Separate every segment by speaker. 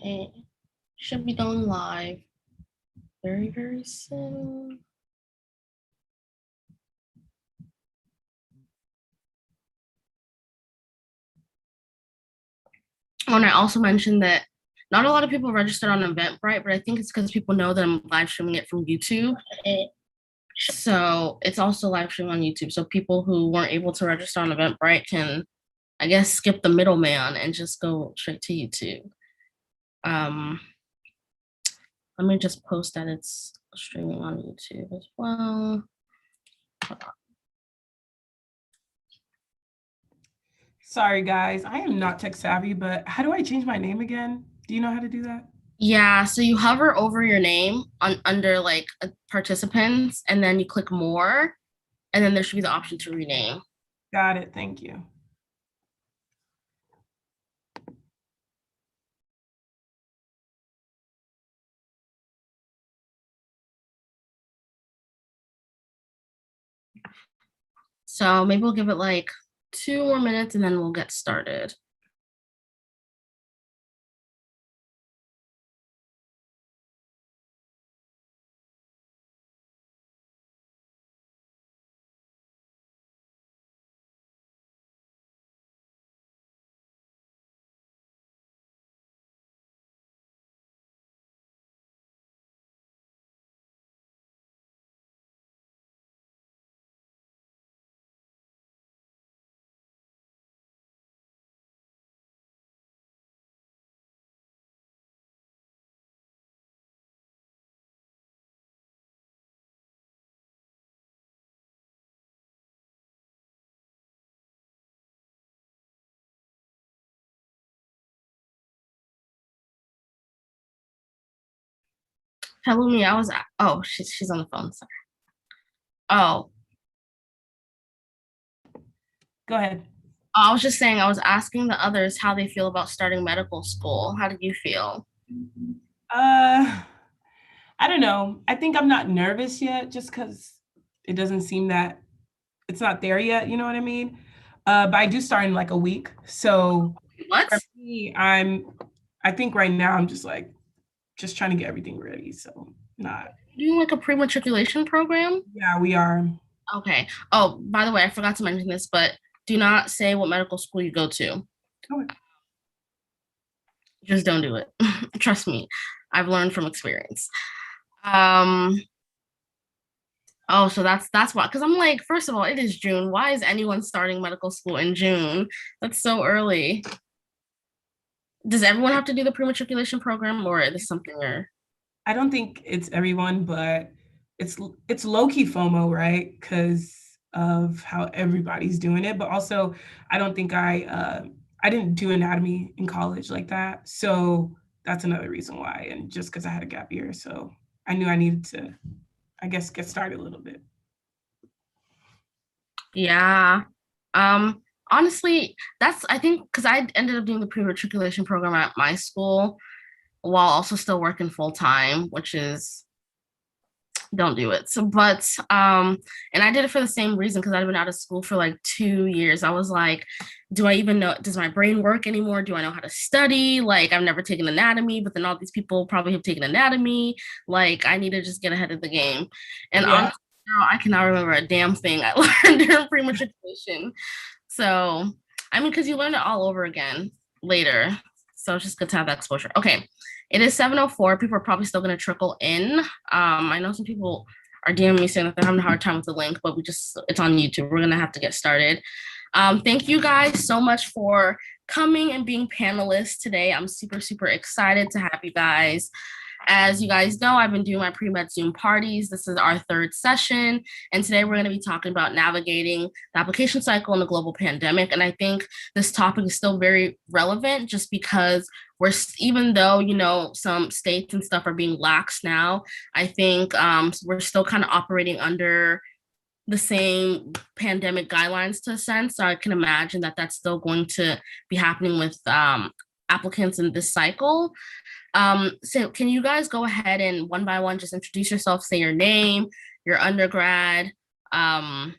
Speaker 1: It should be going live very, very soon. Oh, and I also mentioned that not a lot of people registered on Eventbrite, but I think it's because people know that I'm live streaming it from YouTube. So it's also live streaming on YouTube. So people who weren't able to register on Eventbrite can, I guess, skip the middleman and just go straight to YouTube. Let me just post that it's streaming on YouTube as well.
Speaker 2: Sorry, guys. I am not tech savvy, but how do I change my name again? Do you know how to do that?
Speaker 1: Yeah, so you hover over your name under like participants, and then you click more, and then there should be the option to rename.
Speaker 2: Got it. Thank you.
Speaker 1: So maybe we'll give it like 2 more minutes and then we'll get started. Hello, me. Oh, she's on the phone. Sorry. Oh,
Speaker 2: Go ahead.
Speaker 1: I was just saying, I was asking the others how they feel about starting medical school. How did you feel?
Speaker 2: I don't know. I think I'm not nervous yet just because it doesn't seem that it's not there yet. You know what I mean? But I do start in like a week. So
Speaker 1: What?
Speaker 2: for me, I think right now I'm just trying to get everything ready. So not.
Speaker 1: Doing like a pre-matriculation program?
Speaker 2: Yeah, we are.
Speaker 1: Okay. Oh, by the way, I forgot to mention this, but do not say what medical school you go to.
Speaker 2: Okay.
Speaker 1: Just don't do it. Trust me. I've learned from experience. Um, oh, so that's why. Because I'm like, first of all, it is June. Why is anyone starting medical school in June? That's so early. Does everyone have to do the pre-matriculation program, or is this something where?
Speaker 2: I don't think it's everyone, but it's low key FOMO, right? Because of how everybody's doing it. But also, I don't think I didn't do anatomy in college like that, so that's another reason why. And just because I had a gap year, so I knew I needed to, I guess, get started a little bit.
Speaker 1: Yeah. Um, Honestly, that's I think because I ended up doing the pre-matriculation program at my school while also still working full time, which is don't do it. So, but and I did it for the same reason because I'd been out of school for like 2 years. I was like, do I even know? Does my brain work anymore? Do I know how to study? Like, I've never taken anatomy, but then all these people probably have taken anatomy. Like, I need to just get ahead of the game. And
Speaker 2: Yeah.
Speaker 1: honestly, now I cannot remember a damn thing I learned during pre-matriculation. So, I mean, because you learn it all over again later. So it's just good to have that exposure. Okay. It is 7:04. People are probably still going to trickle in. I know some people are DMing me saying that they're having a hard time with the link, but it's on YouTube. We're going to have to get started. Thank you guys so much for coming and being panelists today. I'm super, super excited to have you guys. As you guys know, I've been doing my pre-med Zoom parties. This is our third session. And today we're going to be talking about navigating the application cycle in the global pandemic. And I think this topic is still very relevant just because even though, some states and stuff are being lax now, I think we're still kind of operating under the same pandemic guidelines to a sense. So I can imagine that that's still going to be happening with applicants in this cycle. So can you guys go ahead and one by one just introduce yourself, say your name, your undergrad, how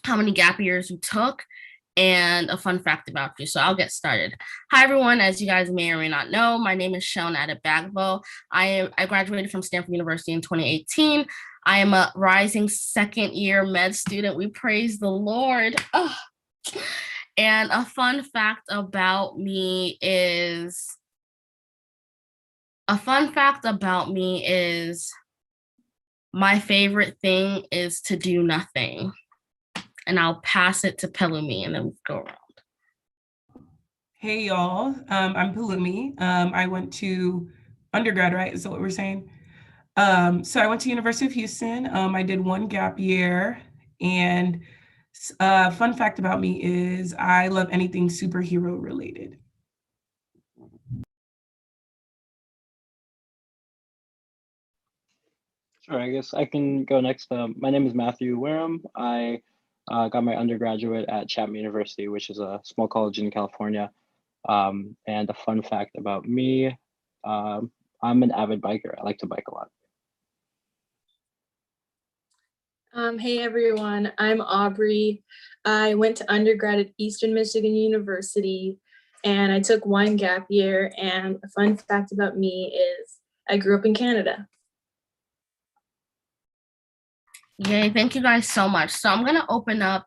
Speaker 1: many gap years you took, and a fun fact about you. So I'll get started. Hi, everyone. As you guys may or may not know, my name is Shawn Adebagbo. I graduated from Stanford University in 2018. I am a rising second year med student. We praise the Lord. Oh. And a fun fact about me is my favorite thing is to do nothing. And I'll pass it to Pelumi and then we'll go around.
Speaker 2: Hey, y'all. I'm Pelumi. I went to undergrad, right? Is that what we're saying? So I went to University of Houston. I did one gap year. And fun fact about me is I love anything superhero related.
Speaker 3: Sure, I guess I can go next. My name is Matthew Wareham. I got my undergraduate at Chapman University, which is a small college in California. And a fun fact about me, I'm an avid biker. I like to bike a lot.
Speaker 4: Hey everyone, I'm Aubrey. I went to undergrad at Eastern Michigan University and I took one gap year, and a fun fact about me is I grew up in Canada.
Speaker 1: Yay, thank you guys so much. So I'm gonna open up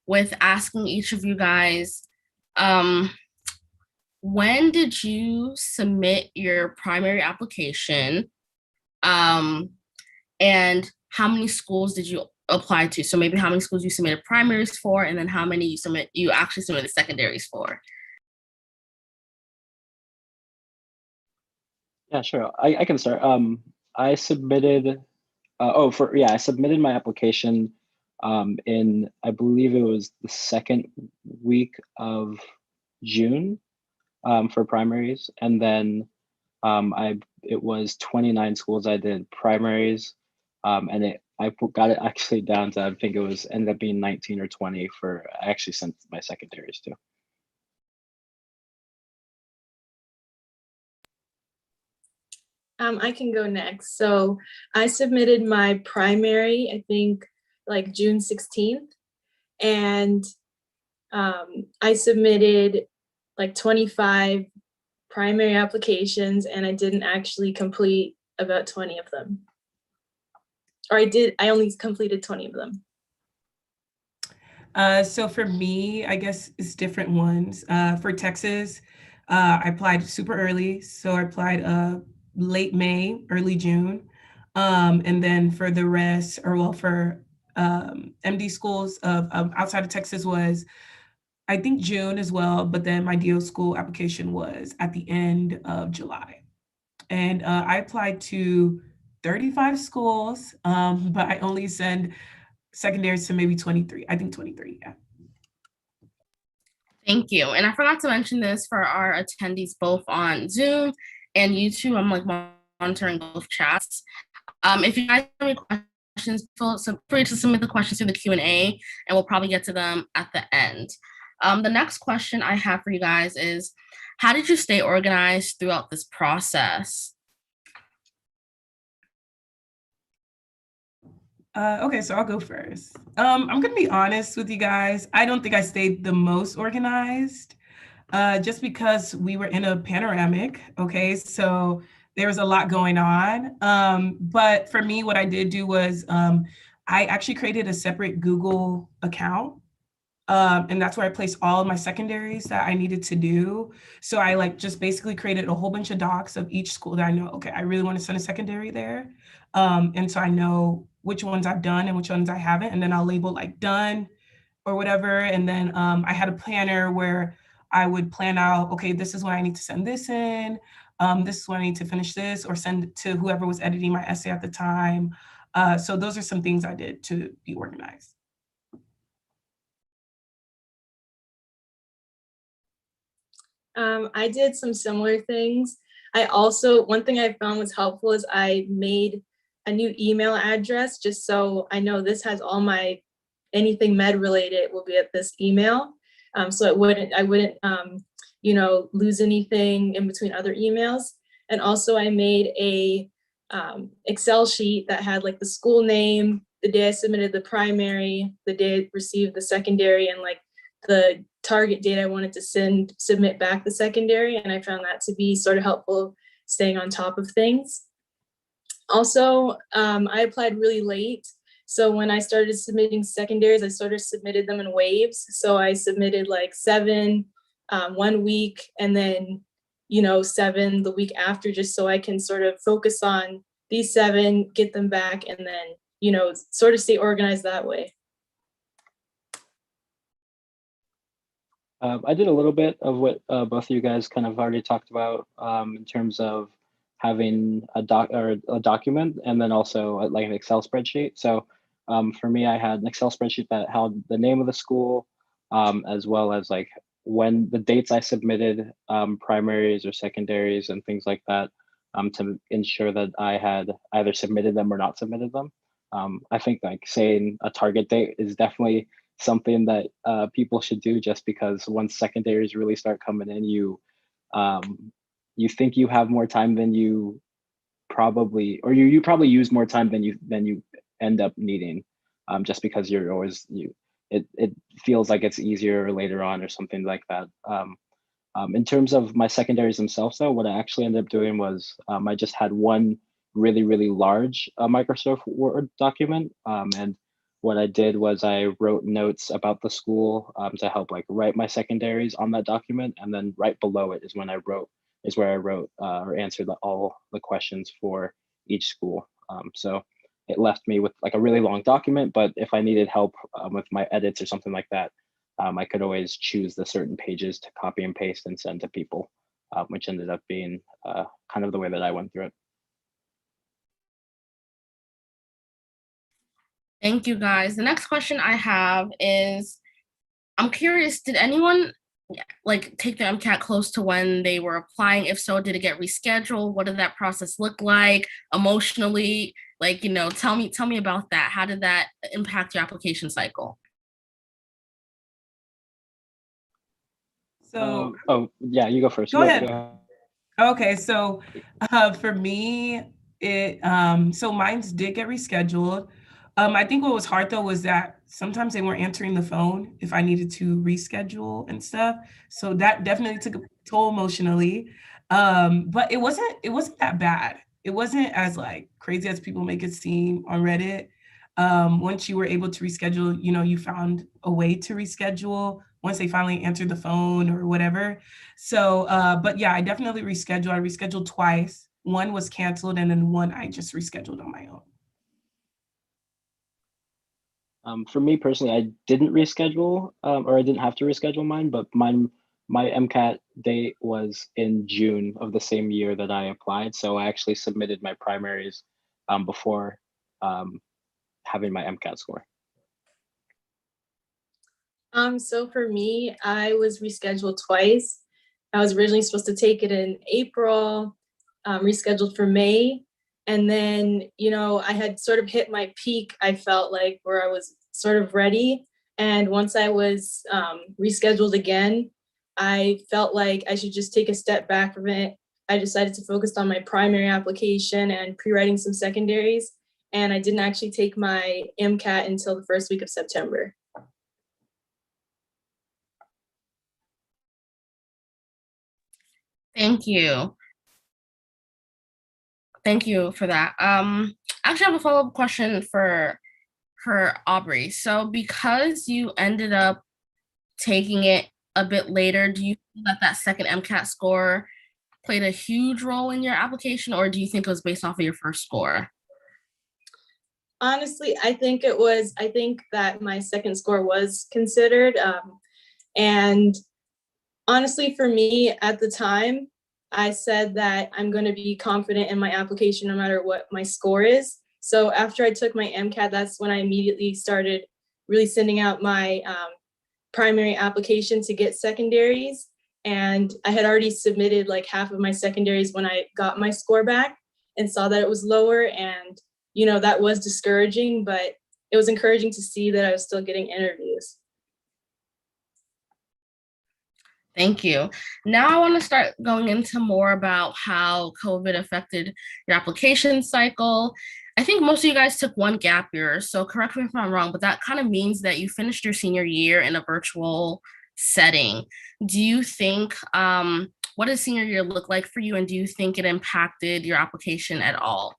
Speaker 1: with asking each of you guys, when did you submit your primary application? And how many schools did you apply to? So maybe how many schools you submitted primaries for, and then how many you actually submitted secondaries for?
Speaker 3: Yeah, sure. I can start. I submitted. I submitted my application in, I believe it was the second week of June for primaries, and then it was 29 schools I did primaries, and I got it actually down to, I think it was ended up being 19 or 20 for, I actually sent my secondaries too.
Speaker 4: I can go next. So I submitted my primary, I think like June 16th, and I submitted like 25 primary applications, and I didn't actually complete about 20 of them. Or I only completed 20 of them.
Speaker 2: So for me, I guess it's different ones. For Texas, I applied super early. So I applied late May, early June. And then for the rest, for MD schools outside of Texas was, I think, June as well. But then my DO school application was at the end of July. And I applied to 35 schools, but I only send secondaries to maybe 23. I think 23, yeah.
Speaker 1: Thank you. And I forgot to mention this for our attendees both on Zoom and YouTube. I'm like monitoring both chats. If you guys have any questions, feel free to submit the questions through the Q&A, and we'll probably get to them at the end. The next question I have for you guys is, how did you stay organized throughout this process?
Speaker 2: Okay, so I'll go first. I'm gonna be honest with you guys. I don't think I stayed the most organized, just because we were in a panoramic, okay? So there was a lot going on. But for me, what I did do was I actually created a separate Google account. And that's where I placed all of my secondaries that I needed to do. So I just basically created a whole bunch of docs of each school that I know, okay, I really want to send a secondary there. And so I know which ones I've done and which ones I haven't. And then I'll label like done or whatever. And then I had a planner where I would plan out, okay, this is when I need to send this in. This is when I need to finish this or send it to whoever was editing my essay at the time. So those are some things I did to be organized.
Speaker 4: I did some similar things. One thing I found was helpful is I made a new email address just so I know this has all my, anything med related will be at this email. So I wouldn't lose anything in between other emails. And also I made a Excel sheet that had like the school name, the day I submitted the primary, the day I received the secondary, and like the target date I wanted to submit back the secondary, and I found that to be sort of helpful staying on top of things. Also, I applied really late. So when I started submitting secondaries, I sort of submitted them in waves. So I submitted like 7 1 week, and then, 7 the week after, just so I can sort of focus on these 7, get them back, and then, sort of stay organized that way.
Speaker 3: I did a little bit of what both of you guys kind of already talked about in terms of having a document, and then also like an Excel spreadsheet. So for me, I had an Excel spreadsheet that held the name of the school, as well as like when the dates I submitted primaries or secondaries and things like that, to ensure that I had either submitted them or not submitted them. I think like saying a target date is definitely something that people should do, just because once secondaries really start coming in, you think you have more time than you probably, or you probably use more time than you end up needing, just because you're always it feels like it's easier later on or something like that. In terms of my secondaries themselves, though, what I actually ended up doing was I just had one really large Microsoft Word document, and what I did was I wrote notes about the school to help like write my secondaries on that document, and then right below it is where I wrote or answered all the questions for each school. So it left me with like a really long document, but if I needed help with my edits or something like that, I could always choose the certain pages to copy and paste and send to people, which ended up being kind of the way that I went through it.
Speaker 1: Thank you, guys. The next question I have is, I'm curious, did anyone like take the MCAT close to when they were applying? If so, did it get rescheduled? What did that process look like emotionally? Like, tell me about that. How did that impact your application cycle?
Speaker 2: So,
Speaker 3: oh yeah, you go first.
Speaker 2: Go ahead.
Speaker 3: Go ahead.
Speaker 2: Okay, so for me, so mine's did get rescheduled. I think what was hard though was that sometimes they weren't answering the phone if I needed to reschedule and stuff. So that definitely took a toll emotionally. But it wasn't that bad. It wasn't as like crazy as people make it seem on Reddit. Once you were able to reschedule, you found a way to reschedule once they finally answered the phone or whatever. So, but yeah, I definitely rescheduled. I rescheduled twice. One was canceled, and then one I just rescheduled on my own.
Speaker 3: For me personally, I didn't reschedule, or I didn't have to reschedule mine, but my MCAT date was in June of the same year that I applied. So I actually submitted my primaries before having my MCAT score.
Speaker 4: So for me, I was rescheduled twice. I was originally supposed to take it in April, rescheduled for May. And then, I had sort of hit my peak, I felt like, where I was sort of ready. And once I was rescheduled again, I felt like I should just take a step back from it. I decided to focus on my primary application and pre-writing some secondaries. And I didn't actually take my MCAT until the first week of September.
Speaker 1: Thank you. Thank you for that. I actually have a follow-up question for Aubrey. So because you ended up taking it a bit later, do you feel that second MCAT score played a huge role in your application, or do you think it was based off of your first score?
Speaker 4: Honestly, I think that my second score was considered. And honestly, for me at the time, I said that I'm going to be confident in my application no matter what my score is. So after I took my MCAT, that's when I immediately started really sending out my primary application to get secondaries. And I had already submitted like half of my secondaries when I got my score back and saw that it was lower. And, that was discouraging, but it was encouraging to see that I was still getting interviews.
Speaker 1: Thank you. Now I want to start going into more about how COVID affected your application cycle. I think most of you guys took one gap year, so correct me if I'm wrong, but that kind of means that you finished your senior year in a virtual setting. Do you think, what does senior year look like for you, and do you think it impacted your application at all?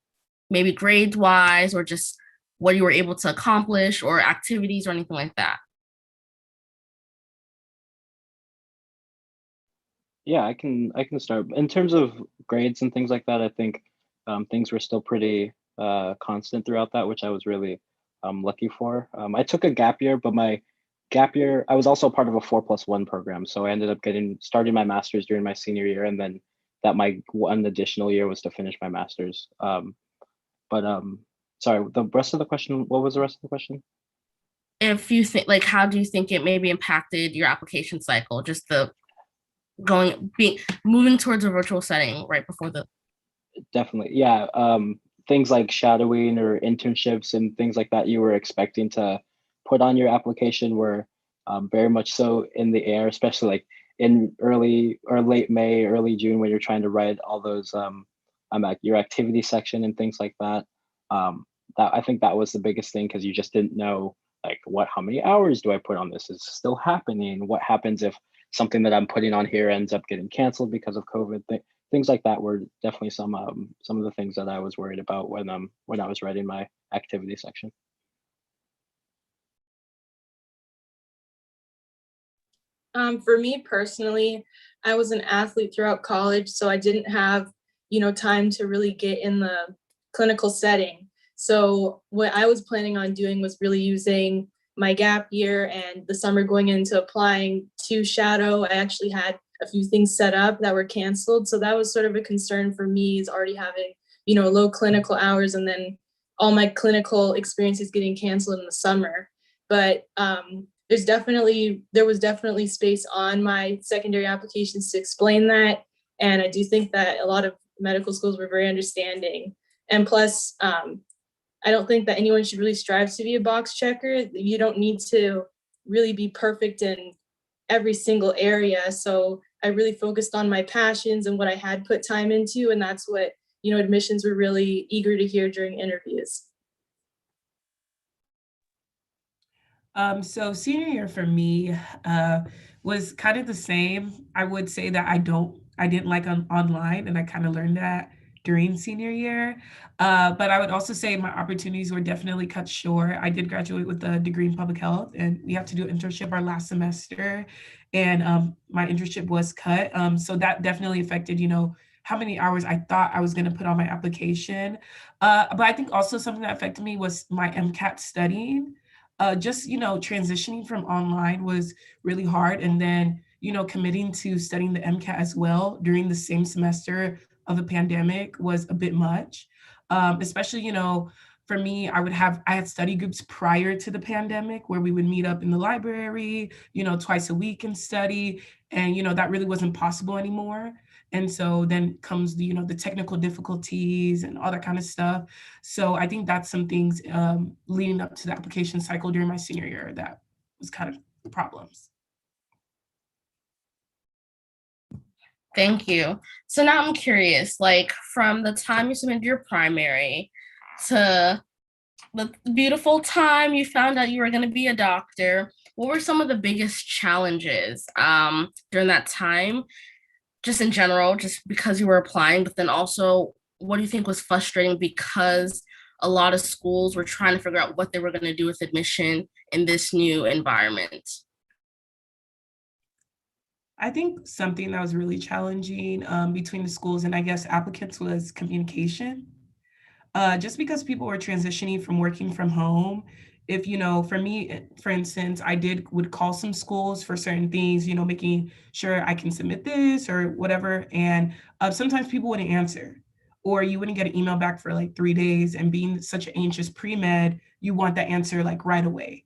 Speaker 1: Maybe grades wise, or just what you were able to accomplish, or activities, or anything like that?
Speaker 3: Yeah, I can start. In terms of grades and things like that, I think things were still pretty constant throughout that, which I was really lucky for. I took a gap year, but my gap year, I was also part of a 4+1 program. So I ended up starting my master's during my senior year, and then that my one additional year was to finish my master's. But sorry, the rest of the question, what was the rest of the question?
Speaker 1: If you think, like, how do you think it maybe impacted your application cycle, just the moving towards a virtual setting right before the
Speaker 3: Definitely. Yeah. Things like shadowing or internships and things like that you were expecting to put on your application were very much so in the air, especially like in early or late May, early June, when you're trying to write all those at your activity section and things like that. That I think that was the biggest thing, because you just didn't know like how many hours do I put on this? Is it still happening? What happens if something that I'm putting on here ends up getting canceled because of COVID? Things like that were definitely some of the things that I was worried about when I was writing my activity section.
Speaker 4: For me personally, I was an athlete throughout college, so I didn't have, time to really get in the clinical setting. So what I was planning on doing was really using my gap year and the summer going into applying to shadow. I actually had a few things set up that were canceled. So that was sort of a concern for me, is already having, low clinical hours, and then all my clinical experiences getting canceled in the summer. But there was definitely space on my secondary applications to explain that. And I do think that a lot of medical schools were very understanding. And plus, I don't think that anyone should really strive to be a box checker. You don't need to really be perfect in every single area. So I really focused on my passions and what I had put time into. And that's what, admissions were really eager to hear during interviews.
Speaker 2: So senior year for me was kind of the same. I would say that I didn't like online, and I kind of learned that during senior year. But I would also say my opportunities were definitely cut short. I did graduate with a degree in public health, and we have to do an internship our last semester, and my internship was cut. So that definitely affected, how many hours I thought I was going to put on my application. But I think also something that affected me was my MCAT studying. Just transitioning from online was really hard, and then committing to studying the MCAT as well during the same semester of the pandemic was a bit much. Especially for me, I had study groups prior to the pandemic where we would meet up in the library twice a week and study, and that really wasn't possible anymore. And so then comes the technical difficulties and all that kind of stuff. So I think that's some things leading up to the application cycle during my senior year that was kind of problems.
Speaker 1: Thank you. So now I'm curious, like, from the time you submitted your primary to the beautiful time you found out you were going to be a doctor, what were some of the biggest challenges during that time, just in general, just because you were applying, but then also what do you think was frustrating because a lot of schools were trying to figure out what they were going to do with admission in this new environment?
Speaker 2: I think something that was really challenging between the schools and I guess applicants was communication. Just because people were transitioning from working from home. If, for me, for instance, would call some schools for certain things, making sure I can submit this or whatever. And sometimes people wouldn't answer, or you wouldn't get an email back for like 3 days. And being such an anxious pre-med, you want that answer like right away.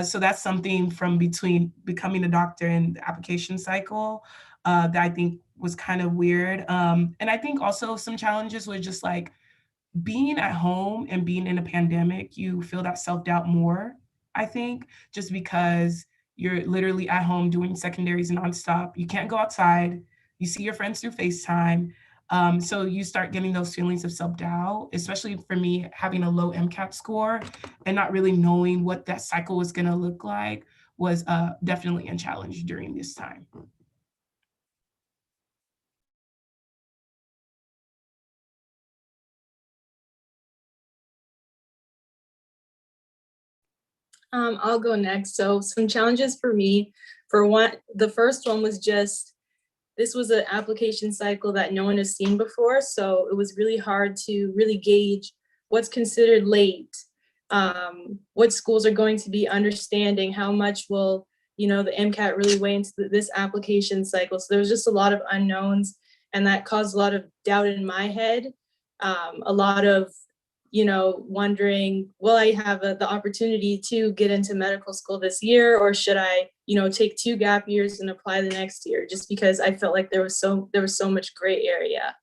Speaker 2: So that's something from between becoming a doctor and the application cycle that I think was kind of weird. And I think also some challenges were just like, being at home and being in a pandemic, you feel that self-doubt more, I think, just because You're literally at home doing secondaries nonstop. You can't go outside. You see your friends through FaceTime. So you start getting those feelings of self-doubt, especially for me, having a low MCAT score and not really knowing what that cycle was going to look like was definitely a challenge during this time.
Speaker 4: I'll go next. So some challenges for me, for one, the first one was just, this was an application cycle that no one has seen before. So it was really hard to really gauge what's considered late, what schools are going to be understanding, how much will, you know, the MCAT really weigh into this application cycle. So there was just a lot of unknowns, and that caused a lot of doubt in my head. A lot of, you know, wondering, will I have the opportunity to get into medical school this year, or should I, you know, take 2 gap years and apply the next year? Just because I felt like there was so much gray area.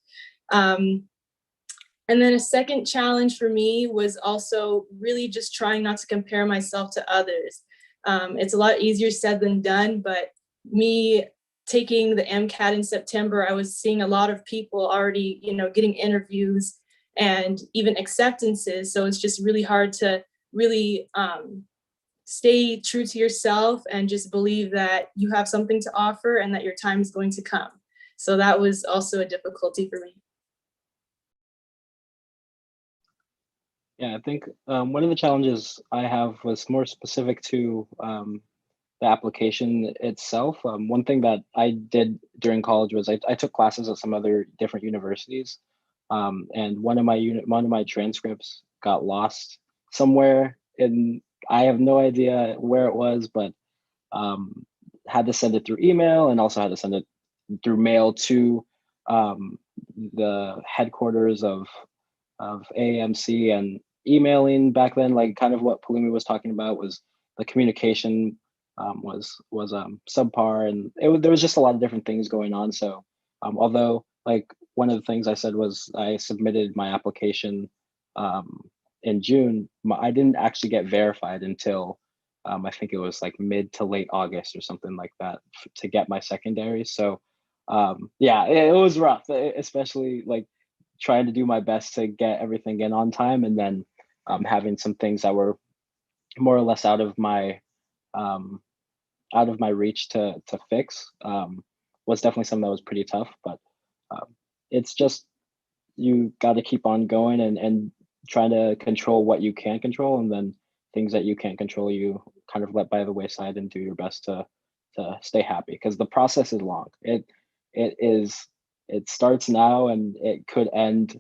Speaker 4: And then a second challenge for me was also really just trying not to compare myself to others. It's a lot easier said than done, but me taking the MCAT in September, I was seeing a lot of people already, you know, getting interviews and even acceptances. So it's just really hard to really stay true to yourself and just believe that you have something to offer and that your time is going to come. So that was also a difficulty for me.
Speaker 3: Yeah, I think one of the challenges I have was more specific to the application itself. One thing that I did during college was I took classes at some other different universities, and one of my transcripts got lost somewhere, and I have no idea where it was, but had to send it through email and also had to send it through mail to the headquarters of AAMC, and emailing back then, like kind of what Palumi was talking about, was the communication was subpar, and there was just a lot of different things going on. So although like one of the things I said was I submitted my application in June, I didn't actually get verified until I think it was like mid to late August or something like that to get my secondary. So yeah, it was rough, especially like trying to do my best to get everything in on time, and then having some things that were more or less out of my reach to fix was definitely something that was pretty tough. But it's just, you got to keep on going and trying to control what you can control, and then things that you can't control, you kind of let by the wayside and do your best to stay happy, because the process is long. It starts now and it could end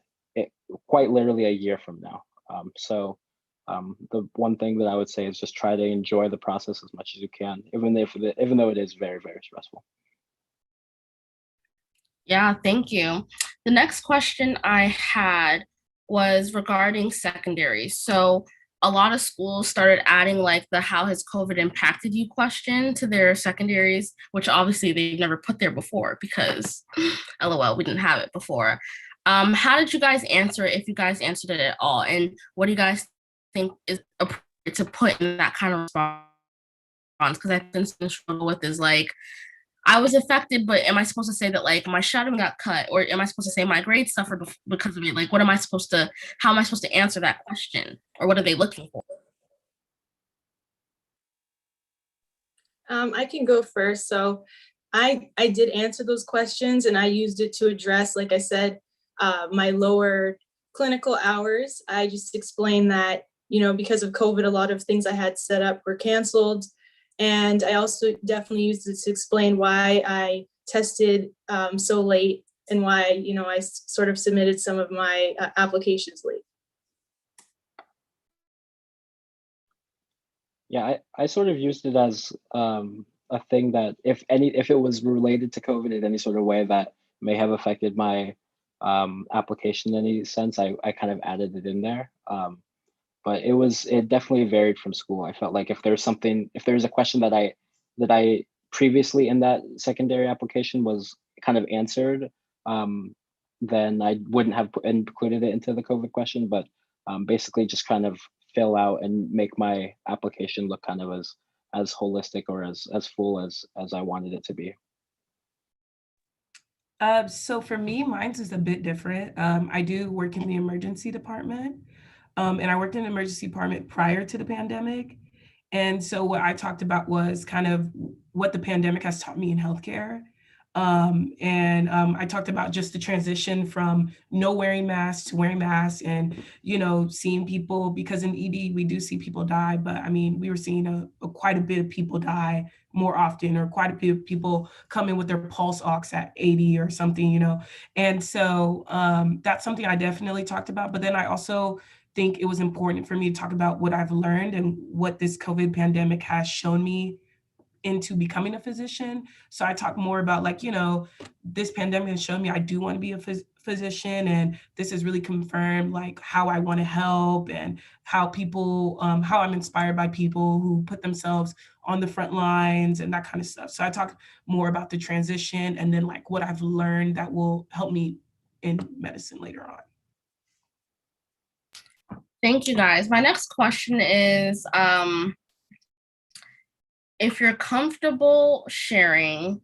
Speaker 3: quite literally a year from now. So the one thing that I would say is just try to enjoy the process as much as you can, even though it is very, very stressful.
Speaker 1: Yeah, thank you. The next question I had was regarding secondary. So a lot of schools started adding like the "how has COVID impacted you" question to their secondaries, which obviously they've never put there before because LOL, we didn't have it before. How did you guys answer it, if you guys answered it at all? And what do you guys think is appropriate to put in that kind of response? Because I think something to struggle with is like, I was affected, but am I supposed to say that like my shadowing got cut, or am I supposed to say my grades suffered because of it? Like, how am I supposed to answer that question, or what are they looking for?
Speaker 4: I can go first. So I did answer those questions, and I used it to address, like I said, my lower clinical hours. I just explained that, you know, because of COVID, a lot of things I had set up were canceled. And I also definitely used it to explain why I tested so late, and why, you know, I sort of submitted some of my applications late.
Speaker 3: Yeah, I sort of used it as a thing that if it was related to COVID in any sort of way that may have affected my application in any sense, I kind of added it in there. But it definitely varied from school. I felt like if there's a question that I previously in that secondary application was kind of answered, then I wouldn't have included it into the COVID question, but basically just kind of fill out and make my application look kind of as as holistic or as full as I wanted it to be.
Speaker 2: So for me, mine's is a bit different. I do work in the emergency department, and I worked in the emergency department prior to the pandemic. And so what I talked about was kind of what the pandemic has taught me in healthcare. I talked about just the transition from no wearing masks to wearing masks, and, you know, seeing people, because in ED we do see people die, but I mean, we were seeing quite a bit of people die more often, or quite a bit of people come in with their pulse ox at 80 or something, you know. And so that's something I definitely talked about. But then I also think it was important for me to talk about what I've learned and what this COVID pandemic has shown me into becoming a physician. So I talk more about, like, you know, this pandemic has shown me I do want to be a physician, and this has really confirmed like how I want to help, and how people, how I'm inspired by people who put themselves on the front lines and that kind of stuff. So I talk more about the transition, and then like what I've learned that will help me in medicine later on.
Speaker 1: Thank you, guys. My next question is, if you're comfortable sharing,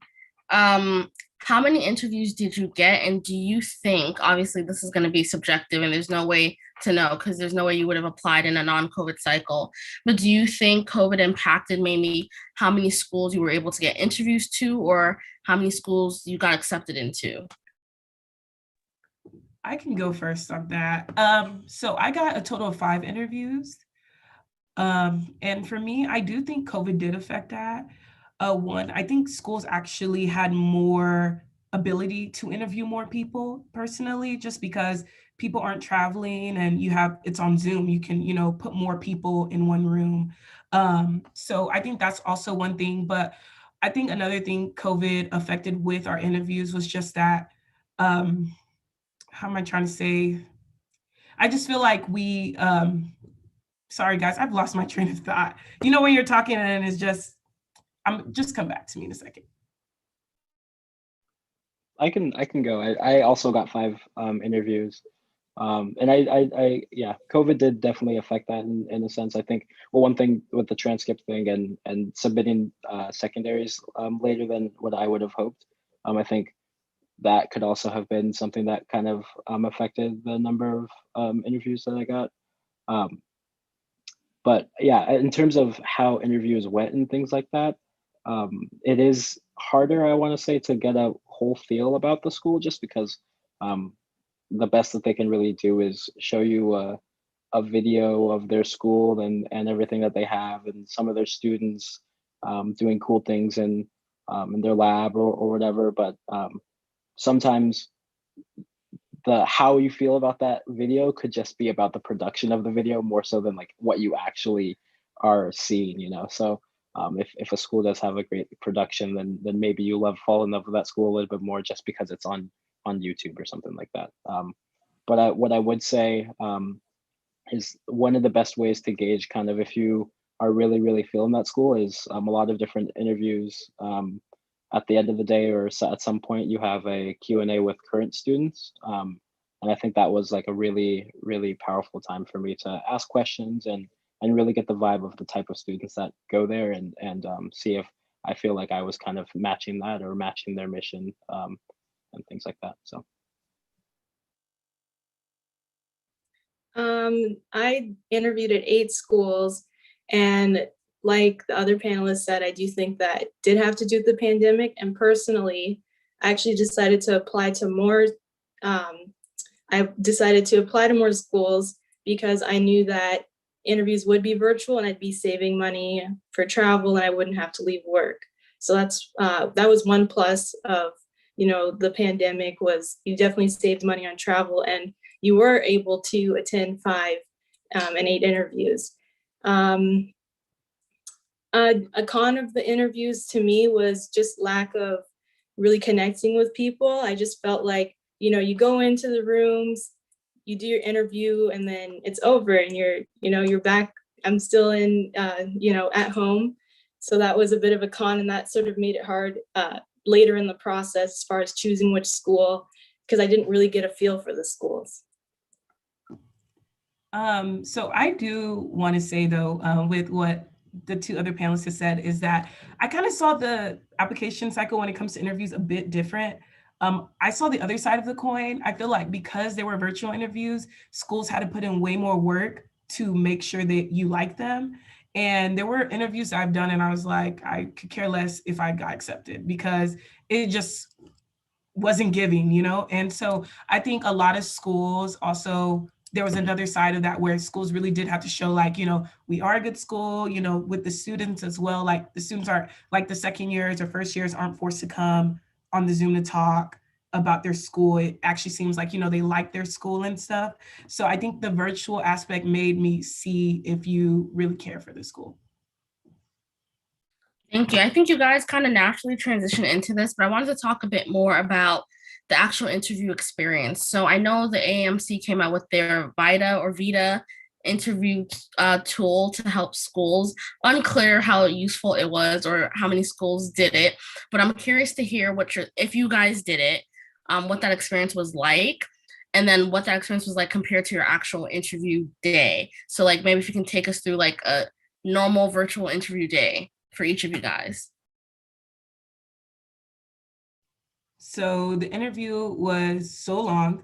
Speaker 1: how many interviews did you get? And do you think, obviously this is going to be subjective and there's no way to know because there's no way you would have applied in a non-COVID cycle, but do you think COVID impacted maybe how many schools you were able to get interviews to, or how many schools you got accepted into?
Speaker 2: I can go first on that. So I got a total of 5 interviews. And for me, I do think COVID did affect that. One, I think schools actually had more ability to interview more people personally, just because people aren't traveling and it's on Zoom, you can, you know, put more people in one room. So I think that's also one thing. But I think another thing COVID affected with our interviews was just that, how am I trying to say? I just feel like we, sorry guys, I've lost my train of thought. You know, when you're talking and it's just, just come back to me in a second.
Speaker 3: I can go. I also got 5 interviews. And I yeah, COVID did definitely affect that in a sense. I think, well, one thing with the transcript thing and submitting secondaries later than what I would have hoped, I think that could also have been something that kind of affected the number of interviews that I got. But yeah, in terms of how interviews went and things like that, it is harder, I want to say, to get a whole feel about the school, just because the best that they can really do is show you a video of their school and everything that they have, and some of their students doing cool things in their lab or whatever. But sometimes how you feel about that video could just be about the production of the video more so than like what you actually are seeing, you know. So if a school does have a great production, then maybe you fall in love with that school a little bit more just because it's on YouTube or something like that. But what I would say is one of the best ways to gauge kind of if you are really feeling that school is a lot of different interviews. At the end of the day, or at some point, you have a Q&A with current students. And I think that was like a really powerful time for me to ask questions and really get the vibe of the type of students that go there, and see if I feel like I was kind of matching that or matching their mission, and things like that. So.
Speaker 4: I interviewed at 8 schools, and like the other panelists said, I do think that it did have to do with the pandemic. And personally, I actually decided to apply to more. I decided to apply to more schools because I knew that interviews would be virtual and I'd be saving money for travel and I wouldn't have to leave work. So that was one plus of, you know, the pandemic, was you definitely saved money on travel and you were able to attend 5 and 8 interviews. A con of the interviews to me was just lack of really connecting with people. I just felt like, you know, you go into the rooms, you do your interview, and then it's over and you're back. I'm still in, at home. So that was a bit of a con, and that sort of made it hard later in the process as far as choosing which school, because I didn't really get a feel for the schools.
Speaker 2: So I do want to say though, with what the two other panelists have said is that I kind of saw the application cycle when it comes to interviews a bit different. I saw the other side of the coin. I feel like because there were virtual interviews, schools had to put in way more work to make sure that you like them. And there were interviews that I've done and I was like, I could care less if I got accepted because it just wasn't giving, you know? And so I think a lot of schools also, there was another side of that where schools really did have to show like, you know, we are a good school, you know, with the students as well. Like the students are like the second years or first years aren't forced to come on the Zoom to talk about their school. It actually seems like, you know, they like their school and stuff. So I think the virtual aspect made me see if you really care for the school.
Speaker 1: Thank you. I think you guys kind of naturally transition into this, but I wanted to talk a bit more about the actual interview experience. So I know the AMC came out with their VITA interview tool to help schools. Unclear how useful it was or how many schools did it, but I'm curious to hear if you guys did it, what that experience was like, and then what that experience was like compared to your actual interview day. So like maybe if you can take us through like a normal virtual interview day for each of you guys.
Speaker 2: So the interview was so long.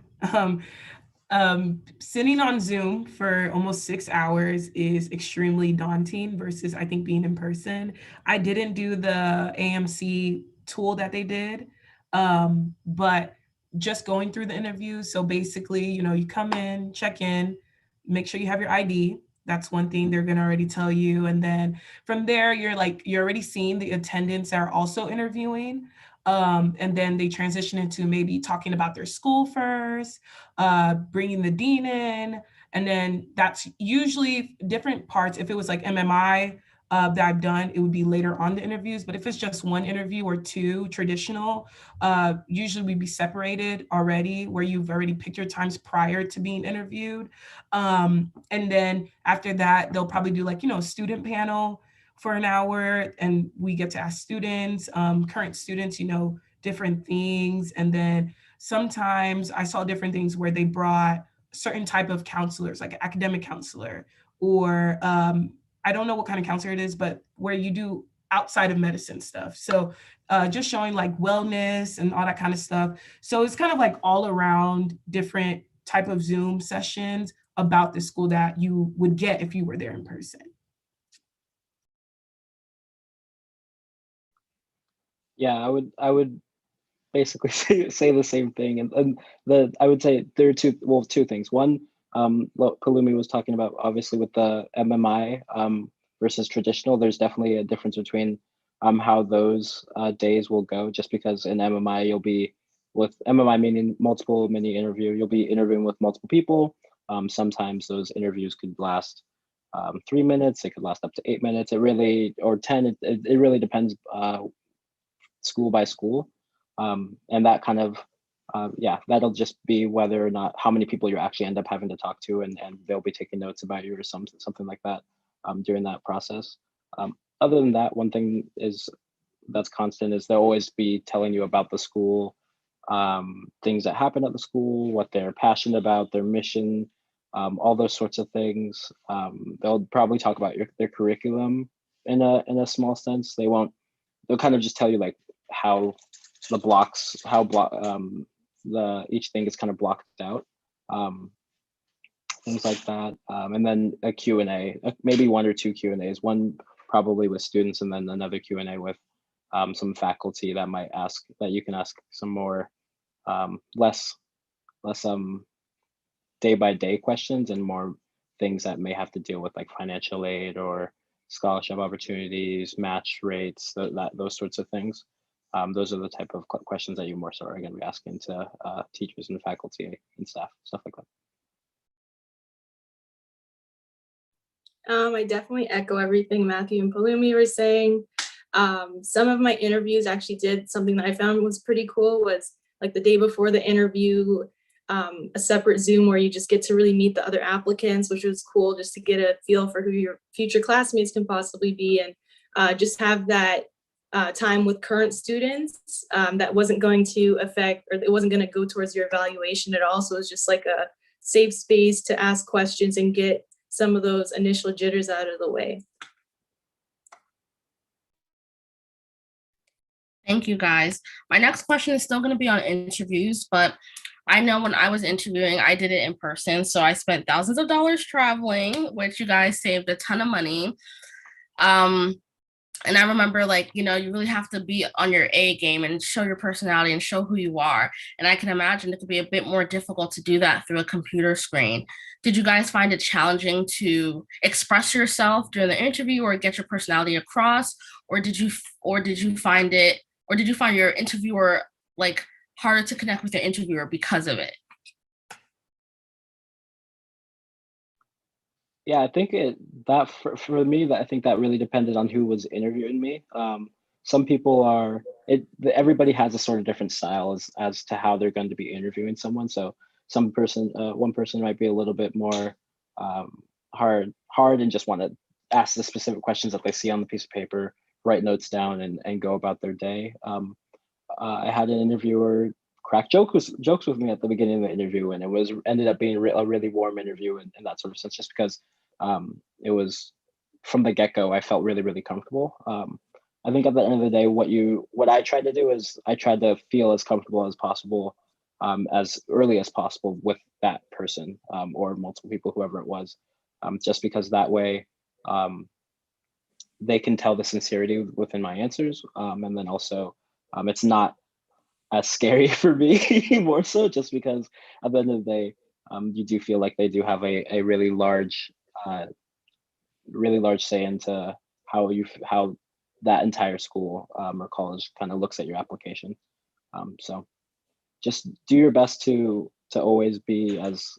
Speaker 2: Sitting on Zoom for almost 6 hours is extremely daunting versus I think being in person. I didn't do the AMC tool that they did, but just going through the interview. So basically, you know, you come in, check in, make sure you have your ID. That's one thing they're going to already tell you. And then from there, you're already seeing the attendants that are also interviewing. And then they transition into maybe talking about their school first, bringing the dean in. And then that's usually different parts. If it was like MMI that I've done, it would be later on the interviews. But if it's just one interview or two traditional, usually we'd be separated already where you've already picked your times prior to being interviewed. And then after that, they'll probably do like, you know, student panel for an hour and we get to ask students, current students, you know, different things. And then sometimes I saw different things where they brought certain type of counselors, like an academic counselor, or I don't know what kind of counselor it is, but where you do outside of medicine stuff. So just showing like wellness and all that kind of stuff. So it's kind of like all around different type of Zoom sessions about the school that you would get if you were there in person.
Speaker 3: Yeah, I would basically say the same thing, and I would say there are two things. One, what Palumi was talking about, obviously with the MMI versus traditional, there's definitely a difference between how those days will go. Just because in MMI you'll be with MMI meaning multiple mini interview, you'll be interviewing with multiple people. Sometimes those interviews could last 3 minutes. It could last up to 8 minutes. It really or 10. It really depends. School by school, and that kind of that'll just be whether or not how many people you actually end up having to talk to, and they'll be taking notes about you or something like that during that process. Other than that, one thing that's constant is they'll always be telling you about the school, things that happen at the school, what they're passionate about, their mission, all those sorts of things. They'll probably talk about their curriculum in a small sense. They'll kind of just tell you like how each thing is kind of blocked out, things like that, and then a Q&A, maybe one or two Q&As, one probably with students and then another Q&A with some faculty that you can ask some more less day-by-day questions and more things that may have to deal with like financial aid or scholarship opportunities, match rates, those sorts of things. Those are the type of questions that you more so are going to be asking to teachers and faculty and staff, stuff like that.
Speaker 4: I definitely echo everything Matthew and Palumi were saying. Some of my interviews actually did something that I found was pretty cool, was like the day before the interview, a separate Zoom where you just get to really meet the other applicants, which was cool just to get a feel for who your future classmates can possibly be, and just have that time with current students that wasn't going to affect, or it wasn't going to go towards your evaluation at all. So it was just like a safe space to ask questions and get some of those initial jitters out of the way.
Speaker 1: Thank you, guys. My next question is still going to be on interviews, but I know when I was interviewing, I did it in person. So I spent thousands of dollars traveling, which you guys saved a ton of money. And I remember, like, you know, you really have to be on your A game and show your personality and show who you are. And I can imagine it could be a bit more difficult to do that through a computer screen. Did you guys find it challenging to express yourself during the interview or get your personality across? Or did you find it, or did you find your interviewer like harder to connect with your interviewer because of it?
Speaker 3: Yeah, I think that for me, that I think that really depended on who was interviewing me. Some people everybody has a sort of different style as to how they're going to be interviewing someone. So one person might be a little bit more hard and just want to ask the specific questions that they see on the piece of paper, write notes down, and go about their day. I had an interviewer crack jokes with me at the beginning of the interview, and it ended up being a really warm interview in that sort of sense, just because it was from the get-go. I felt really, really comfortable. I think at the end of the day, what I tried to do is I tried to feel as comfortable as possible, as early as possible with that person, or multiple people, whoever it was, just because that way they can tell the sincerity within my answers, and then also it's not as scary for me more so, just because at the end of the day, you do feel like they do have a really large say into how that entire school or college kind of looks at your application. So just do your best to always be as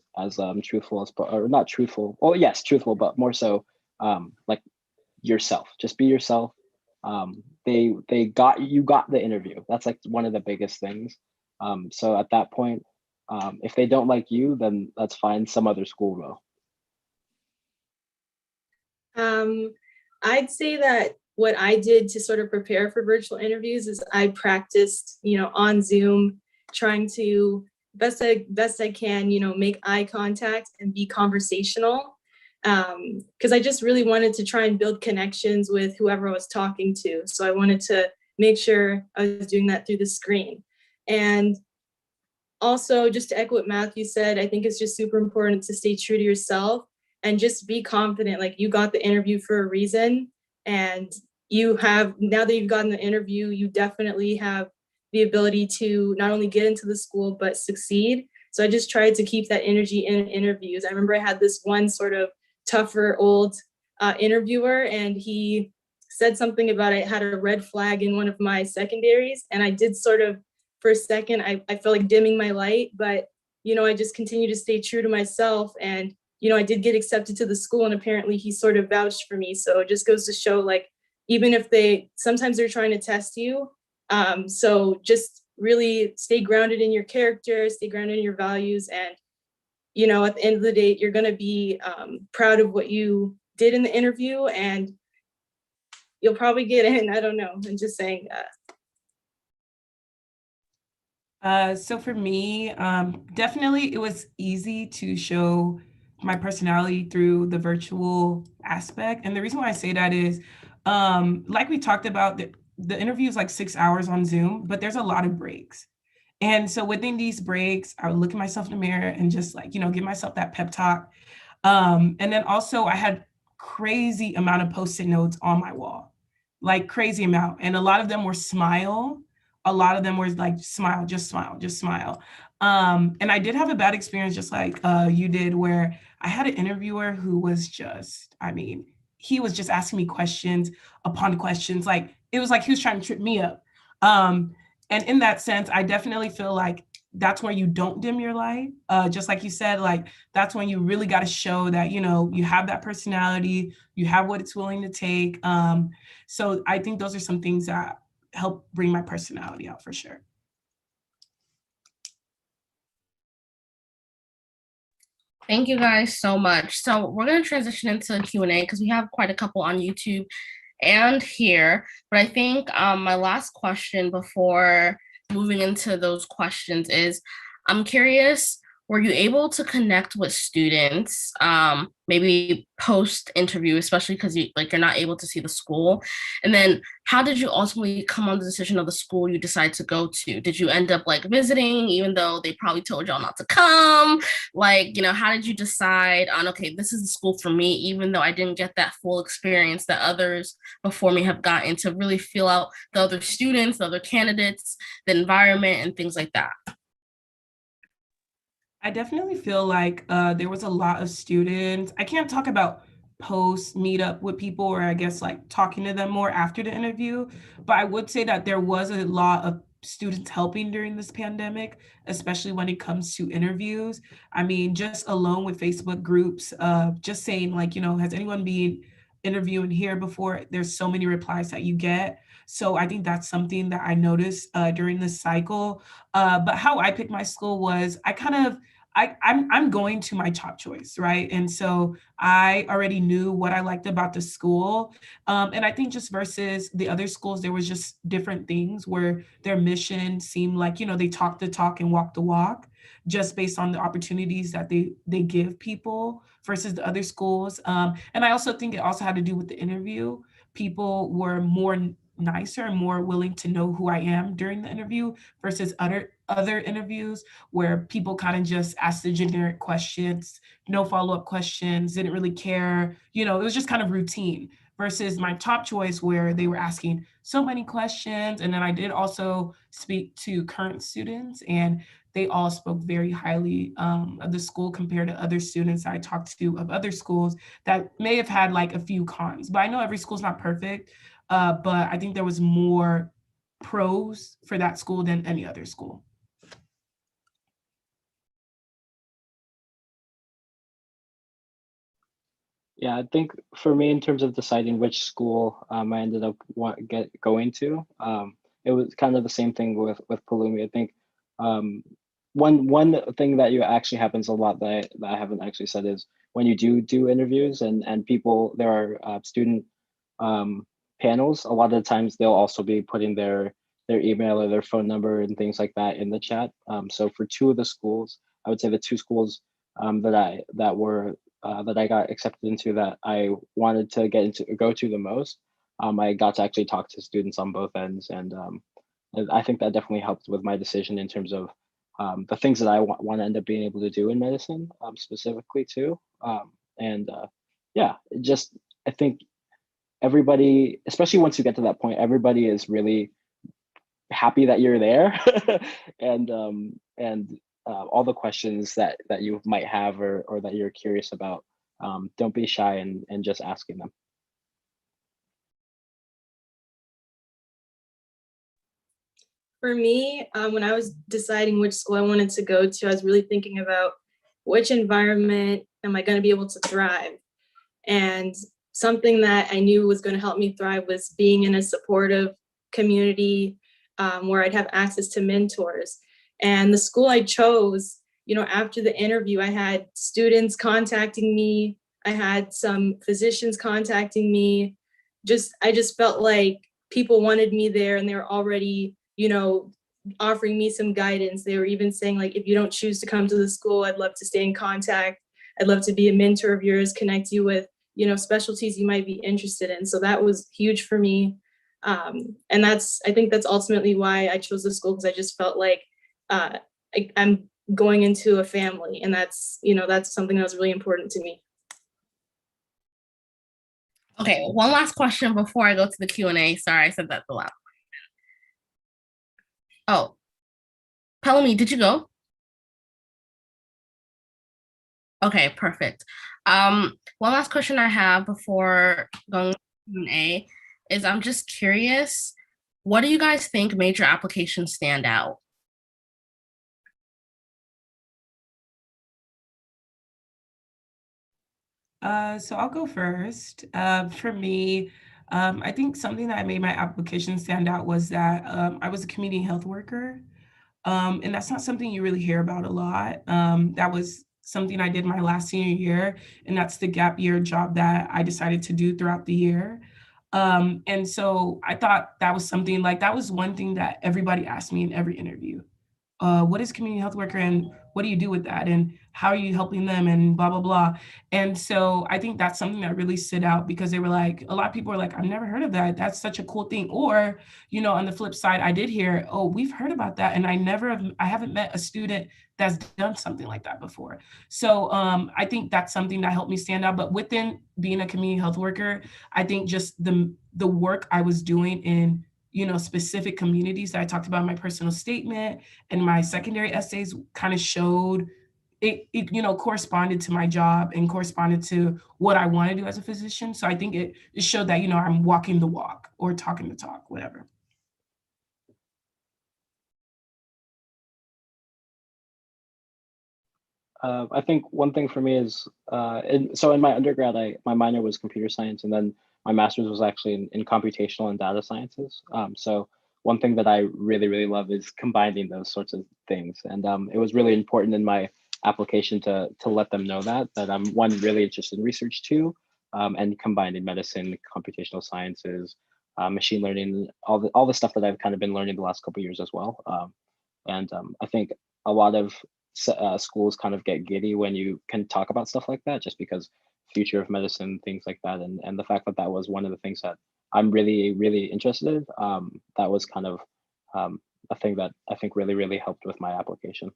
Speaker 3: truthful as, or not truthful. Well, yes, truthful, but more so like yourself. Just be yourself. You got the interview. That's like one of the biggest things. So at that point, if they don't like you, then let's find some other school though.
Speaker 4: I'd say that what I did to sort of prepare for virtual interviews is I practiced, on Zoom, trying to best I can, make eye contact and be conversational. Because I just really wanted to try and build connections with whoever I was talking to. So I wanted to make sure I was doing that through the screen. And also, just to echo what Matthew said, I think it's just super important to stay true to yourself and just be confident. Like, you got the interview for a reason, and now that you've gotten the interview, you definitely have the ability to not only get into the school, but succeed. So I just tried to keep that energy in interviews. I remember I had this one sort of tougher old interviewer, and he said something about I had a red flag in one of my secondaries, and I did sort of, for a second, I felt like dimming my light, but I just continued to stay true to myself, and I did get accepted to the school, and apparently he sort of vouched for me. So it just goes to show, like, even if sometimes they're trying to test you, so just really stay grounded in your character, stay grounded in your values, and at the end of the day, you're going to be proud of what you did in the interview, and you'll probably get in. I don't know. I'm just saying that.
Speaker 2: So for me, definitely it was easy to show my personality through the virtual aspect. And the reason why I say that is, like we talked about, the interview is like 6 hours on Zoom, but there's a lot of breaks. And so within these breaks, I would look at myself in the mirror and just, like, give myself that pep talk. And then also I had crazy amount of Post-it notes on my wall, like crazy amount. And a lot of them were smile. A lot of them were like, smile, just smile, just smile. And I did have a bad experience, just like you did, where I had an interviewer who was just, he was just asking me questions upon questions. Like, it was like he was trying to trip me up. And in that sense, I definitely feel like that's where you don't dim your light. Just like you said, like, that's when you really got to show that, you have that personality, you have what it's willing to take. So I think those are some things that help bring my personality out for sure.
Speaker 1: Thank you guys so much. So we're going to transition into Q&A because we have quite a couple on YouTube and here. But I think my last question before moving into those questions is, I'm curious, were you able to connect with students, maybe post interview, especially because you're not able to see the school? And then how did you ultimately come on the decision of the school you decide to go to? Did you end up like visiting, even though they probably told y'all not to come? Like, how did you decide on, okay, this is the school for me, even though I didn't get that full experience that others before me have gotten, to really feel out the other students, the other candidates, the environment, and things like that?
Speaker 2: I definitely feel like there was a lot of students. I can't talk about post meetup with people, or I guess like talking to them more after the interview, but I would say that there was a lot of students helping during this pandemic, especially when it comes to interviews. I mean, just alone with Facebook groups, just saying like, has anyone been interviewing here before? There's so many replies that you get. So I think that's something that I noticed during this cycle. But how I picked my school was I'm going to my top choice, right? And so I already knew what I liked about the school. And I think just versus the other schools, there was just different things where their mission seemed like, they talk the talk and walk the walk, just based on the opportunities that they give people versus the other schools. And I also think it also had to do with the interview. People were more nicer and more willing to know who I am during the interview versus other interviews where people kind of just asked the generic questions, no follow-up questions, didn't really care. It was just kind of routine versus my top choice where they were asking so many questions. And then I did also speak to current students, and they all spoke very highly of the school compared to other students I talked to of other schools that may have had like a few cons. But I know every school's not perfect, but I think there was more pros for that school than any other school.
Speaker 3: Yeah, I think for me, in terms of deciding which school I ended up going to, it was kind of the same thing with Palumi. I think one thing that you actually happens a lot that I haven't actually said is when you do interviews and people, there are student panels. A lot of the times they'll also be putting their email or their phone number and things like that in the chat. So for two of the schools, I would say the two schools that I got accepted into that I wanted to go to the most, I got to actually talk to students on both ends, and I think that definitely helped with my decision in terms of the things that I want to end up being able to do in medicine, specifically too. Yeah, I think everybody, especially once you get to that point, everybody is really happy that you're there, and all the questions that you might have or that you're curious about, don't be shy and just asking them.
Speaker 4: For me, when I was deciding which school I wanted to go to, I was really thinking about which environment am I going to be able to thrive. And something that I knew was going to help me thrive was being in a supportive community where I'd have access to mentors. And the school I chose, after the interview, I had students contacting me. I had some physicians contacting me. I just felt like people wanted me there, and they were already, offering me some guidance. They were even saying, like, if you don't choose to come to the school, I'd love to stay in contact. I'd love to be a mentor of yours, connect you with, specialties you might be interested in. So that was huge for me. And I think that's ultimately why I chose the school, because I just felt like I'm going into a family, and that's something that was really important to me.
Speaker 1: Okay, one last question before I go to the Q&A. Sorry, I said that the last. Oh, Pelumi, did you go? Okay, perfect. One last question I have before going to Q&A is, I'm just curious, what do you guys think made your application stand out?
Speaker 2: So I'll go first. For me, I think something that made my application stand out was that I was a community health worker. And that's not something you really hear about a lot. That was something I did my last senior year, and that's the gap year job that I decided to do throughout the year. And so I thought that was something, like, that was one thing that everybody asked me in every interview. what is community health worker and what do you do with that? And how are you helping them and blah, blah, blah. And so I think that's something that really stood out because they were like, a lot of people were like, I've never heard of that. That's such a cool thing. Or, you know, on the flip side, I did hear, oh, we've heard about that. And I haven't met a student that's done something like that before. So I think that's something that helped me stand out. But within being a community health worker, I think just the work I was doing in, you know, specific communities that I talked about in my personal statement and my secondary essays kind of showed it, you know, corresponded to my job and corresponded to what I want to do as a physician. So I think it showed that, you know, I'm walking the walk or talking the talk, whatever.
Speaker 3: I think one thing for me is, so in my undergrad, my minor was computer science, and then my master's was actually in computational and data sciences. So one thing that I really, really love is combining those sorts of things. And it was really important in my application to let them know that I'm one, really interested in research too, and combining medicine, computational sciences, machine learning, all the stuff that I've kind of been learning the last couple of years as well. And I think a lot of schools kind of get giddy when you can talk about stuff like that, just because future of medicine, things like that, and the fact that that was one of the things that I'm really, really interested in. That was kind of a thing that I think really, really helped with my application.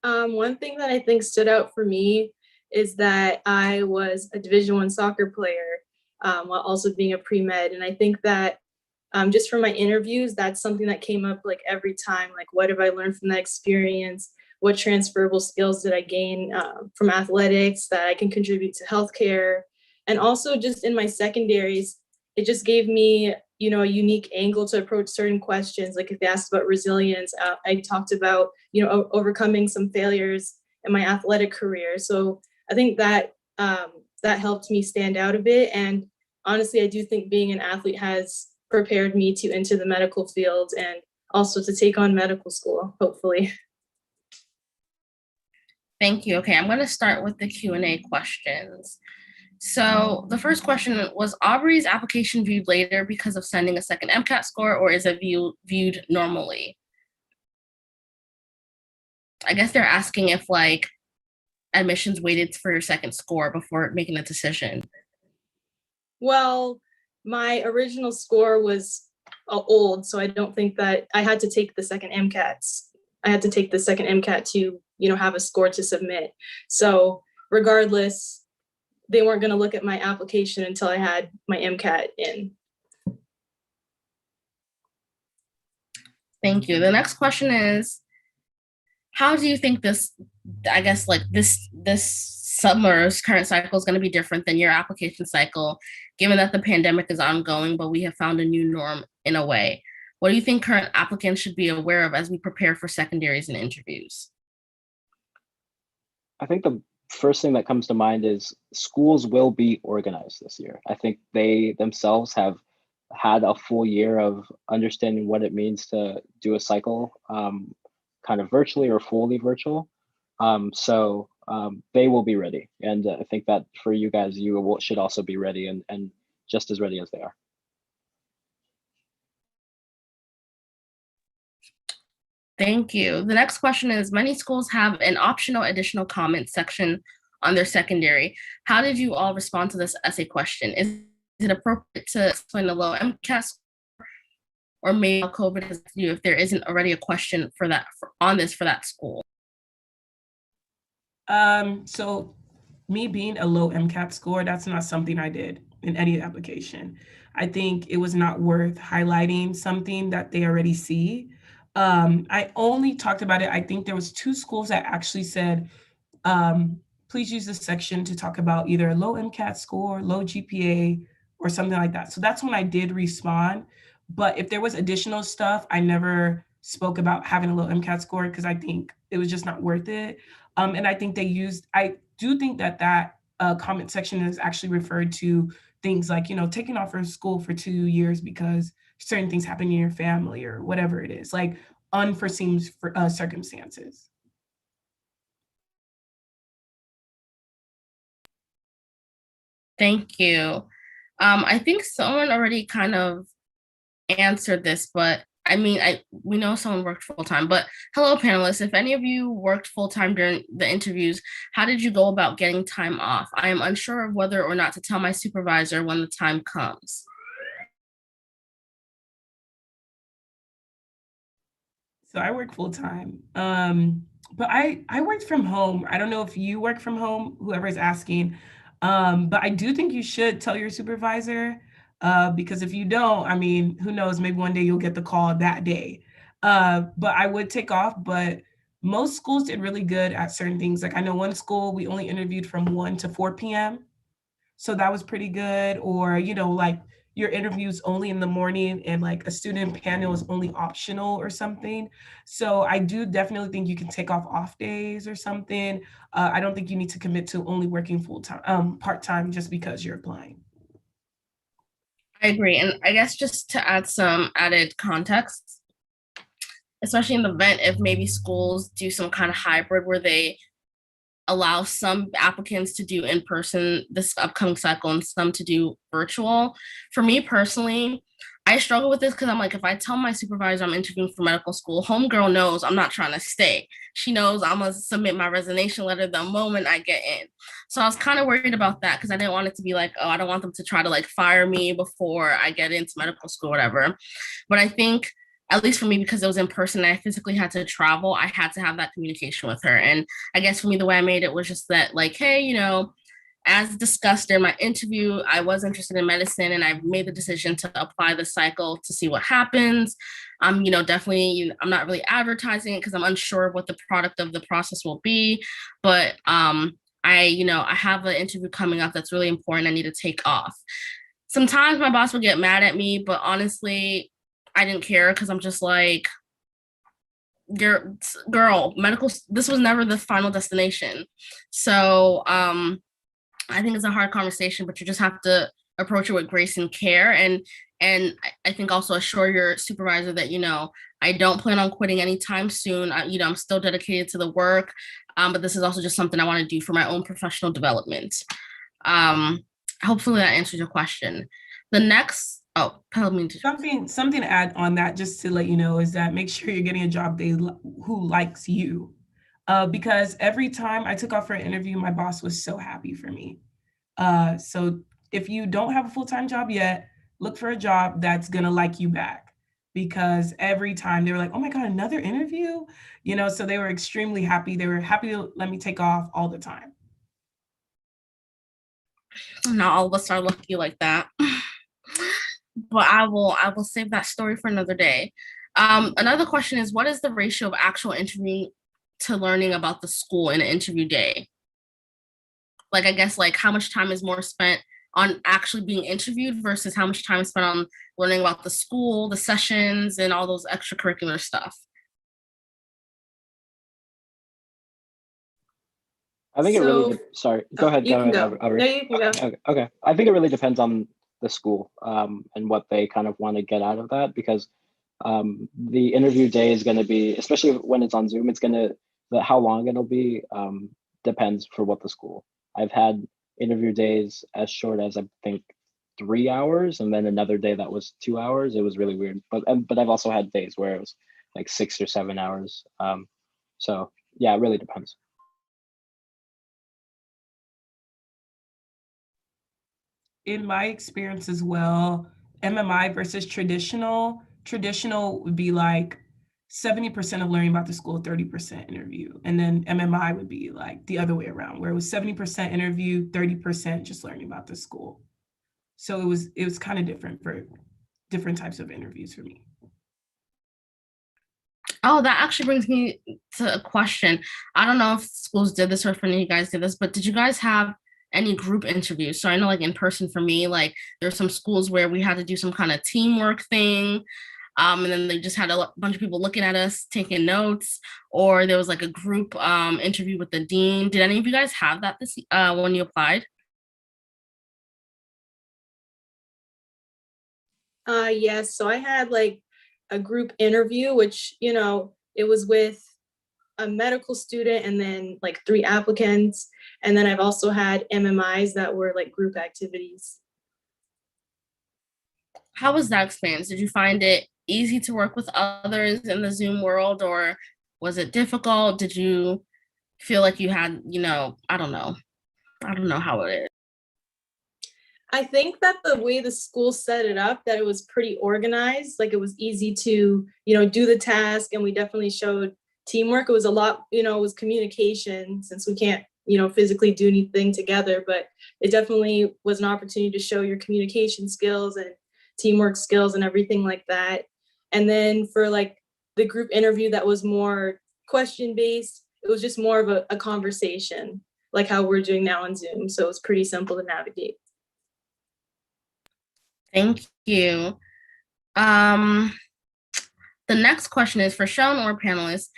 Speaker 4: One thing that I think stood out for me is that I was a Division I soccer player while also being a pre-med. And I think that just from my interviews, that's something that came up like every time, like what have I learned from that experience? What transferable skills did I gain from athletics that I can contribute to healthcare? And also just in my secondaries, it just gave me, you know, a unique angle to approach certain questions. Like if they asked about resilience, I talked about, you know, overcoming some failures in my athletic career. So I think that that helped me stand out a bit. And honestly, I do think being an athlete has prepared me to enter the medical field and also to take on medical school, hopefully.
Speaker 1: Thank you. Okay, I'm going to start with the Q&A questions. So the first question was, Aubrey's application viewed later because of sending a second MCAT score, or is it viewed normally? I guess they're asking if like admissions waited for your second score before making a decision.
Speaker 4: Well, my original score was old, so I don't think that I had to take the second MCATs. I had to take the second MCAT to, you know, have a score to submit. So regardless, they weren't going to look at my application until I had my MCAT in.
Speaker 1: Thank you. The next question is, how do you think this, I guess like this summer's current cycle is going to be different than your application cycle, given that the pandemic is ongoing, but we have found a new norm in a way? What do you think current applicants should be aware of as we prepare for secondaries and interviews?
Speaker 3: I think the first thing that comes to mind is schools will be organized this year. I think they themselves have had a full year of understanding what it means to do a cycle kind of virtually or fully virtual. So they will be ready. And I think that for you guys, should also be ready and just as ready as they are.
Speaker 1: Thank you. The next question is, many schools have an optional additional comments section on their secondary. How did you all respond to this essay question? Is it appropriate to explain the low MCAT score, or maybe how COVID has to do if there isn't already a question for that on this for that school?
Speaker 2: So me being a low MCAT score, that's not something I did in any application. I think it was not worth highlighting something that they already see. I only talked about it. I think there was 2 schools that actually said, please use this section to talk about either a low MCAT score, low GPA, or something like that. So that's when I did respond. But if there was additional stuff, I never spoke about having a low MCAT score because I think it was just not worth it. And I think I do think that comment section is actually referred to things like, you know, taking off from school for 2 years because certain things happen in your family or whatever it is, like unforeseen circumstances.
Speaker 1: Thank you. I think someone already kind of answered this, but I mean, we know someone worked full-time, but hello, panelists. If any of you worked full-time during the interviews, how did you go about getting time off? I am unsure of whether or not to tell my supervisor when the time comes.
Speaker 2: So I work full-time, but I worked from home. I don't know if you work from home, whoever is asking, but I do think you should tell your supervisor, because if you don't, I mean, who knows, maybe one day you'll get the call that day. But I would take off, but most schools did really good at certain things. Like I know one school, we only interviewed from 1 to 4 p.m. So that was pretty good. Or, you know, like your interviews only in the morning and like a student panel is only optional or something. So I do definitely think you can take off days or something. I don't think you need to commit to only working full-time, part-time just because you're applying.
Speaker 1: I agree. And I guess just to add some added context, especially in the event if maybe schools do some kind of hybrid where they allow some applicants to do in person this upcoming cycle and some to do virtual. For me personally, I struggle with this because I'm like, if I tell my supervisor I'm interviewing for medical school, homegirl knows I'm not trying to stay. She knows I'm gonna submit my resignation letter the moment I get in. So I was kind of worried about that because I didn't want it to be like, oh, I don't want them to try to like fire me before I get into medical school, whatever. But I think at least for me, because it was in person and I physically had to travel, I had to have that communication with her. And I guess for me, the way I made it was just that, like, hey, you know, as discussed in my interview, I was interested in medicine and I made the decision to apply the cycle to see what happens. You know, definitely, I'm not really advertising it because I'm unsure of what the product of the process will be. But I have an interview coming up that's really important. I need to take off. Sometimes my boss would get mad at me, but honestly, I didn't care because I'm just like, girl, medical, this was never the final destination. So I think it's a hard conversation, but you just have to approach it with grace and care. And I think also assure your supervisor that, you know, I don't plan on quitting anytime soon. I'm still dedicated to the work, but this is also just something I want to do for my own professional development. Hopefully that answers your question. The next,
Speaker 2: something to add on that, just to let you know, is that make sure you're getting a job who likes you. Because every time I took off for an interview, my boss was so happy for me. So if you don't have a full-time job yet, look for a job that's gonna like you back, because every time they were like, oh my God, another interview, you know, so they were extremely happy. They were happy to let me take off all the time.
Speaker 1: Not all of us are lucky like that. But I will save that story for another day. Another question is, what is the ratio of actual interviewing to learning about the school in an interview day? Like, I guess, like, how much time is more spent on actually being interviewed versus how much time is spent on learning about the school, the sessions, and all those extracurricular stuff?
Speaker 3: I think it really, sorry, go ahead.
Speaker 4: No, you can go.
Speaker 3: Okay. I think it really depends on the school and what they kind of want to get out of that, because the interview day is going to be, especially when it's on Zoom, it's going to, how long it'll be depends for what the school. I've had interview days as short as I think 3 hours, and then another day that was 2 hours. It was really weird, but I've also had days where it was like 6 or 7 hours. So yeah, it really depends.
Speaker 2: In my experience as well, MMI versus traditional would be like 70% of learning about the school, 30% interview. And then MMI would be like the other way around, where it was 70% interview, 30% just learning about the school. So it was kind of different for different types of interviews for me.
Speaker 1: Oh, that actually brings me to a question. I don't know if schools did this or if any of you guys did this, but did you guys have any group interviews? So I know, like, in person for me, like, there's some schools where we had to do some kind of teamwork thing. And then they just had a bunch of people looking at us, taking notes, or there was like a group interview with the dean. Did any of you guys have that when you applied?
Speaker 4: Yes, so I had like a group interview, which, you know, it was with a medical student and then like 3 applicants. And then I've also had MMIs that were like group activities.
Speaker 1: how was that experience? Did you find it easy to work with others in the Zoom world, or was it difficult? Did you feel like you had, I don't know. I don't know how it is.
Speaker 4: I think that the way the school set it up, that it was pretty organized, like it was easy to, do the task, and we definitely showed teamwork. It was a lot, it was communication, since we can't, physically do anything together, but it definitely was an opportunity to show your communication skills and teamwork skills and everything like that. And then for like the group interview that was more question based, it was just more of a conversation, like how we're doing now on Zoom. So it was pretty simple to navigate.
Speaker 1: Thank you. The next question is for Sean or panelists.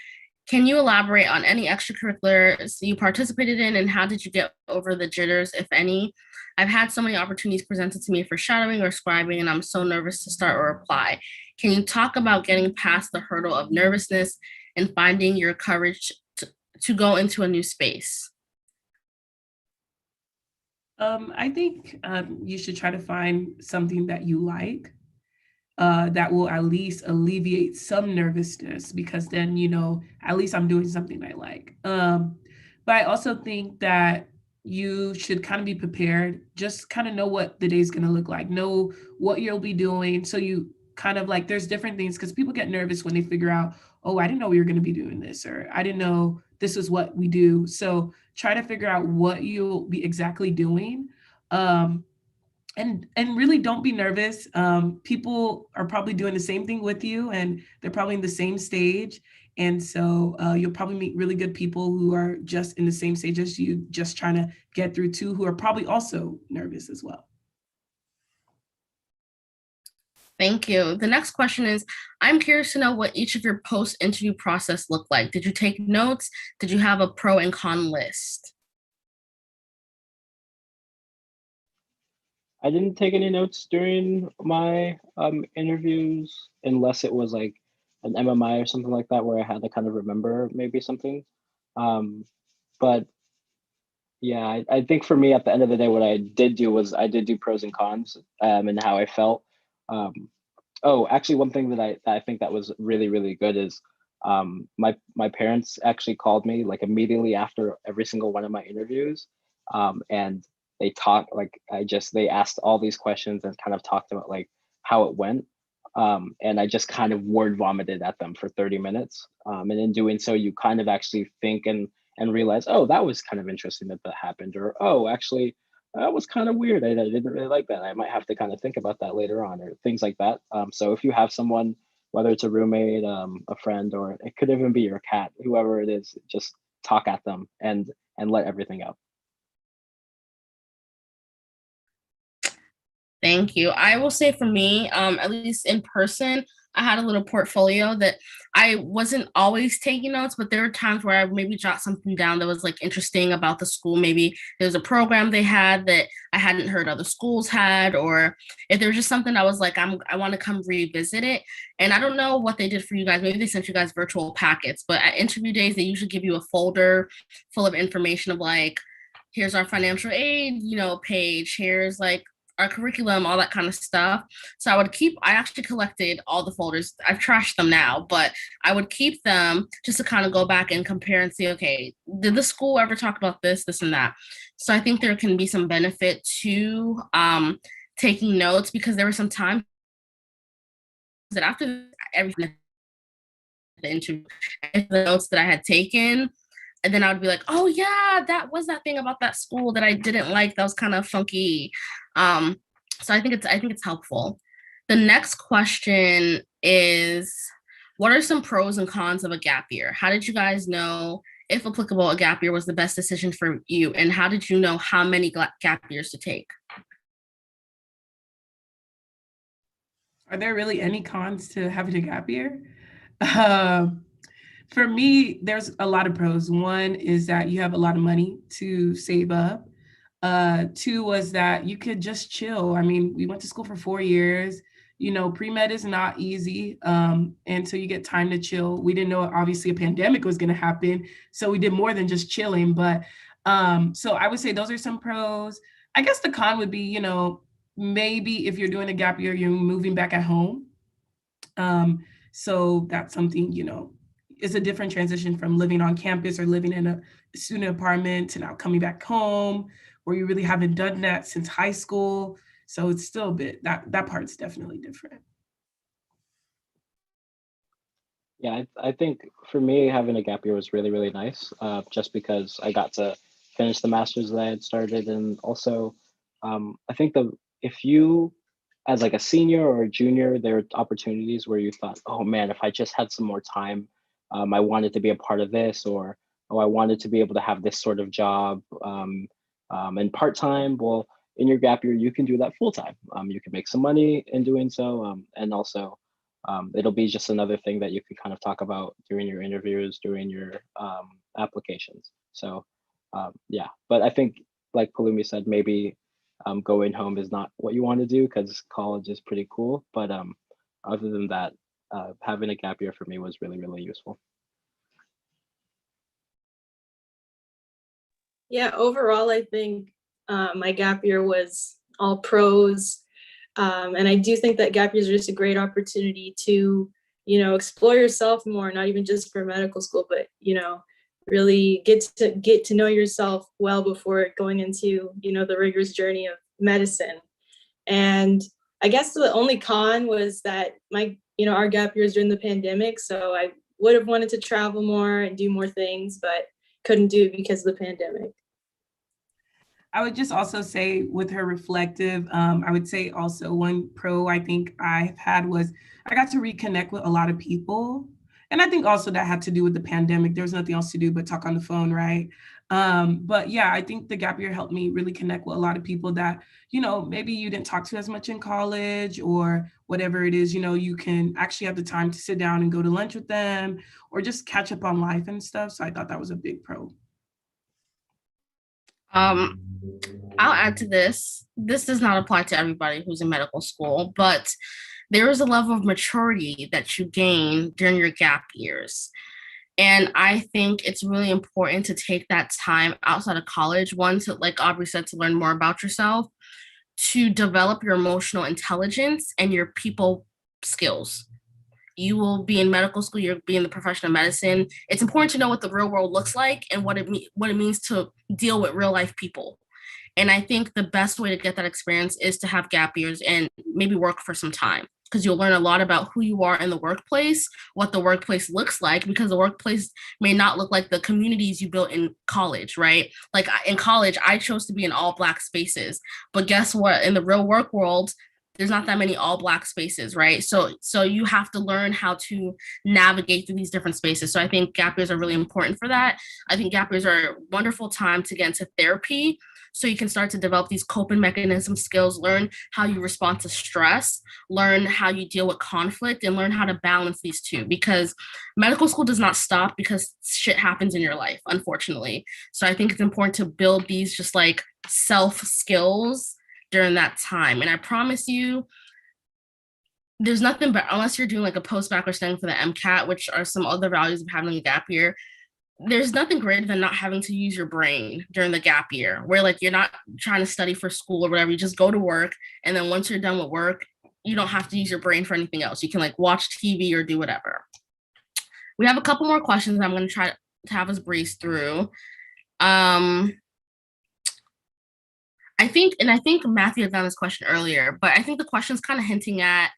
Speaker 1: Can you elaborate on any extracurriculars you participated in, and how did you get over the jitters, if any? I've had so many opportunities presented to me for shadowing or scribing, and I'm so nervous to start or apply. Can you talk about getting past the hurdle of nervousness and finding your courage to go into a new space?
Speaker 2: I think you should try to find something that you like that will at least alleviate some nervousness, because then, at least I'm doing something I like. But I also think that you should kind of be prepared, just kind of know what the day's going to look like, know what you'll be doing. So you kind of like, there's different things, because people get nervous when they figure out, oh, I didn't know we were going to be doing this, or I didn't know this is what we do. So try to figure out what you'll be exactly doing. And really don't be nervous. People are probably doing the same thing with you, and they're probably in the same stage. And so you'll probably meet really good people who are just in the same stage as you, just trying to get through too, who are probably also nervous as well.
Speaker 1: Thank you. The next question is, I'm curious to know what each of your post-interview process looked like. Did you take notes? Did you have a pro and con list?
Speaker 3: I didn't take any notes during my interviews, unless it was like an MMI or something like that, where I had to kind of remember maybe something. But yeah, I think for me, at the end of the day, what I did do was I did do pros and cons and how I felt. Oh, actually, one thing that I think that was really, really good is my parents actually called me like immediately after every single one of my interviews, and they talked, like they asked all these questions and kind of talked about like how it went, and I just kind of word vomited at them for 30 minutes, and in doing so, you kind of actually think and realize, oh, that was kind of interesting that happened, or oh, actually, that was kind of weird. I didn't really like that. I might have to kind of think about that later on, or things like that. So if you have someone, whether it's a roommate, a friend, or it could even be your cat, whoever it is, just talk at them and let everything out.
Speaker 1: Thank you. I will say for me, at least in person, I had a little portfolio that I wasn't always taking notes, but there were times where I maybe jot something down that was like interesting about the school. Maybe there was a program they had that I hadn't heard other schools had, or if there was just something I was like, I want to come revisit it. And I don't know what they did for you guys. Maybe they sent you guys virtual packets, but at interview days, they usually give you a folder full of information of like, here's our financial aid, page, here's like our curriculum, all that kind of stuff. So I actually collected all the folders. I've trashed them now, but I would keep them just to kind of go back and compare and see, okay, did the school ever talk about this, and that? So I think there can be some benefit to taking notes, because there were some times that after everything, the interview, the notes that I had taken, and then I would be like, oh yeah, that was that thing about that school that I didn't like. That was kind of funky. So I think it's helpful. The next question is, what are some pros and cons of a gap year? How did you guys know, if applicable, a gap year was the best decision for you? And how did you know how many gap years to take?
Speaker 2: Are there really any cons to having a gap year? For me, there's a lot of pros. One is that you have a lot of money to save up. Two was that you could just chill. I mean, we went to school for 4 years. Pre-med is not easy. And so you get time to chill. We didn't know, obviously, a pandemic was going to happen. So we did more than just chilling. But so I would say those are some pros. I guess the con would be, maybe if you're doing a gap year, you're moving back at home. So that's something, you know, it's a different transition from living on campus or living in a student apartment to now coming back home, where you really haven't done that since high school. So it's still a bit, that part's definitely different.
Speaker 3: Yeah, I think for me, having a gap year was really, really nice, just because I got to finish the master's that I had started. And also, I think if you, as like a senior or a junior, there are opportunities where you thought, oh man, if I just had some more time, I wanted to be a part of this, or oh, I wanted to be able to have this sort of job, and part-time. Well, in your gap year, you can do that full-time. You can make some money in doing so, and also it'll be just another thing that you can kind of talk about during your interviews, during your applications. So yeah, but I think like Palumi said, maybe going home is not what you want to do because college is pretty cool. But other than that, having a gap year for me was really, really useful.
Speaker 4: Yeah, overall, I think my gap year was all pros. And I do think that gap years are just a great opportunity to, you know, explore yourself more, not even just for medical school, but, you know, really get to know yourself well before going into, you know, the rigorous journey of medicine. And I guess the only con was that our gap years during the pandemic. So I would have wanted to travel more and do more things, but couldn't do it because of the pandemic.
Speaker 2: I would just also say with her reflective, I would say also one pro I think I've had was I got to reconnect with a lot of people. And I think also that had to do with the pandemic. There was nothing else to do but talk on the phone, right? But yeah, I think the gap year helped me really connect with a lot of people that, you know, maybe you didn't talk to as much in college or whatever it is, you know, you can actually have the time to sit down and go to lunch with them or just catch up on life and stuff. So I thought that was a big pro.
Speaker 1: I'll add to this. This does not apply to everybody who's in medical school, but there is a level of maturity that you gain during your gap years. And I think it's really important to take that time outside of college, one, to, like Aubrey said, to learn more about yourself, to develop your emotional intelligence and your people skills. You will be in medical school, you'll be in the profession of medicine. It's important to know what the real world looks like and what it means to deal with real life people. And I think the best way to get that experience is to have gap years and maybe work for some time, because you'll learn a lot about who you are in the workplace, what the workplace looks like, because the workplace may not look like the communities you built in college, right? Like in college, I chose to be in all Black spaces, but guess what? In the real work world, there's not that many all Black spaces, right? So you have to learn how to navigate through these different spaces. So I think gap years are really important for that. I think gap years are a wonderful time to get into therapy, so you can start to develop these coping mechanism skills, learn how you respond to stress, learn how you deal with conflict, and learn how to balance these two, because medical school does not stop because shit happens in your life, unfortunately. So I think it's important to build these just like self skills during that time. And I promise you, there's nothing but, unless you're doing like a post-bac or studying for the MCAT, which are some other values of having a gap year, there's nothing greater than not having to use your brain during the gap year, where like you're not trying to study for school or whatever. You just go to work, and then once you're done with work, you don't have to use your brain for anything else. You can like watch TV or do whatever. We have a couple more questions I'm going to try to have us breeze through. I think Matthew had done this question earlier, but I think the question's kind of hinting at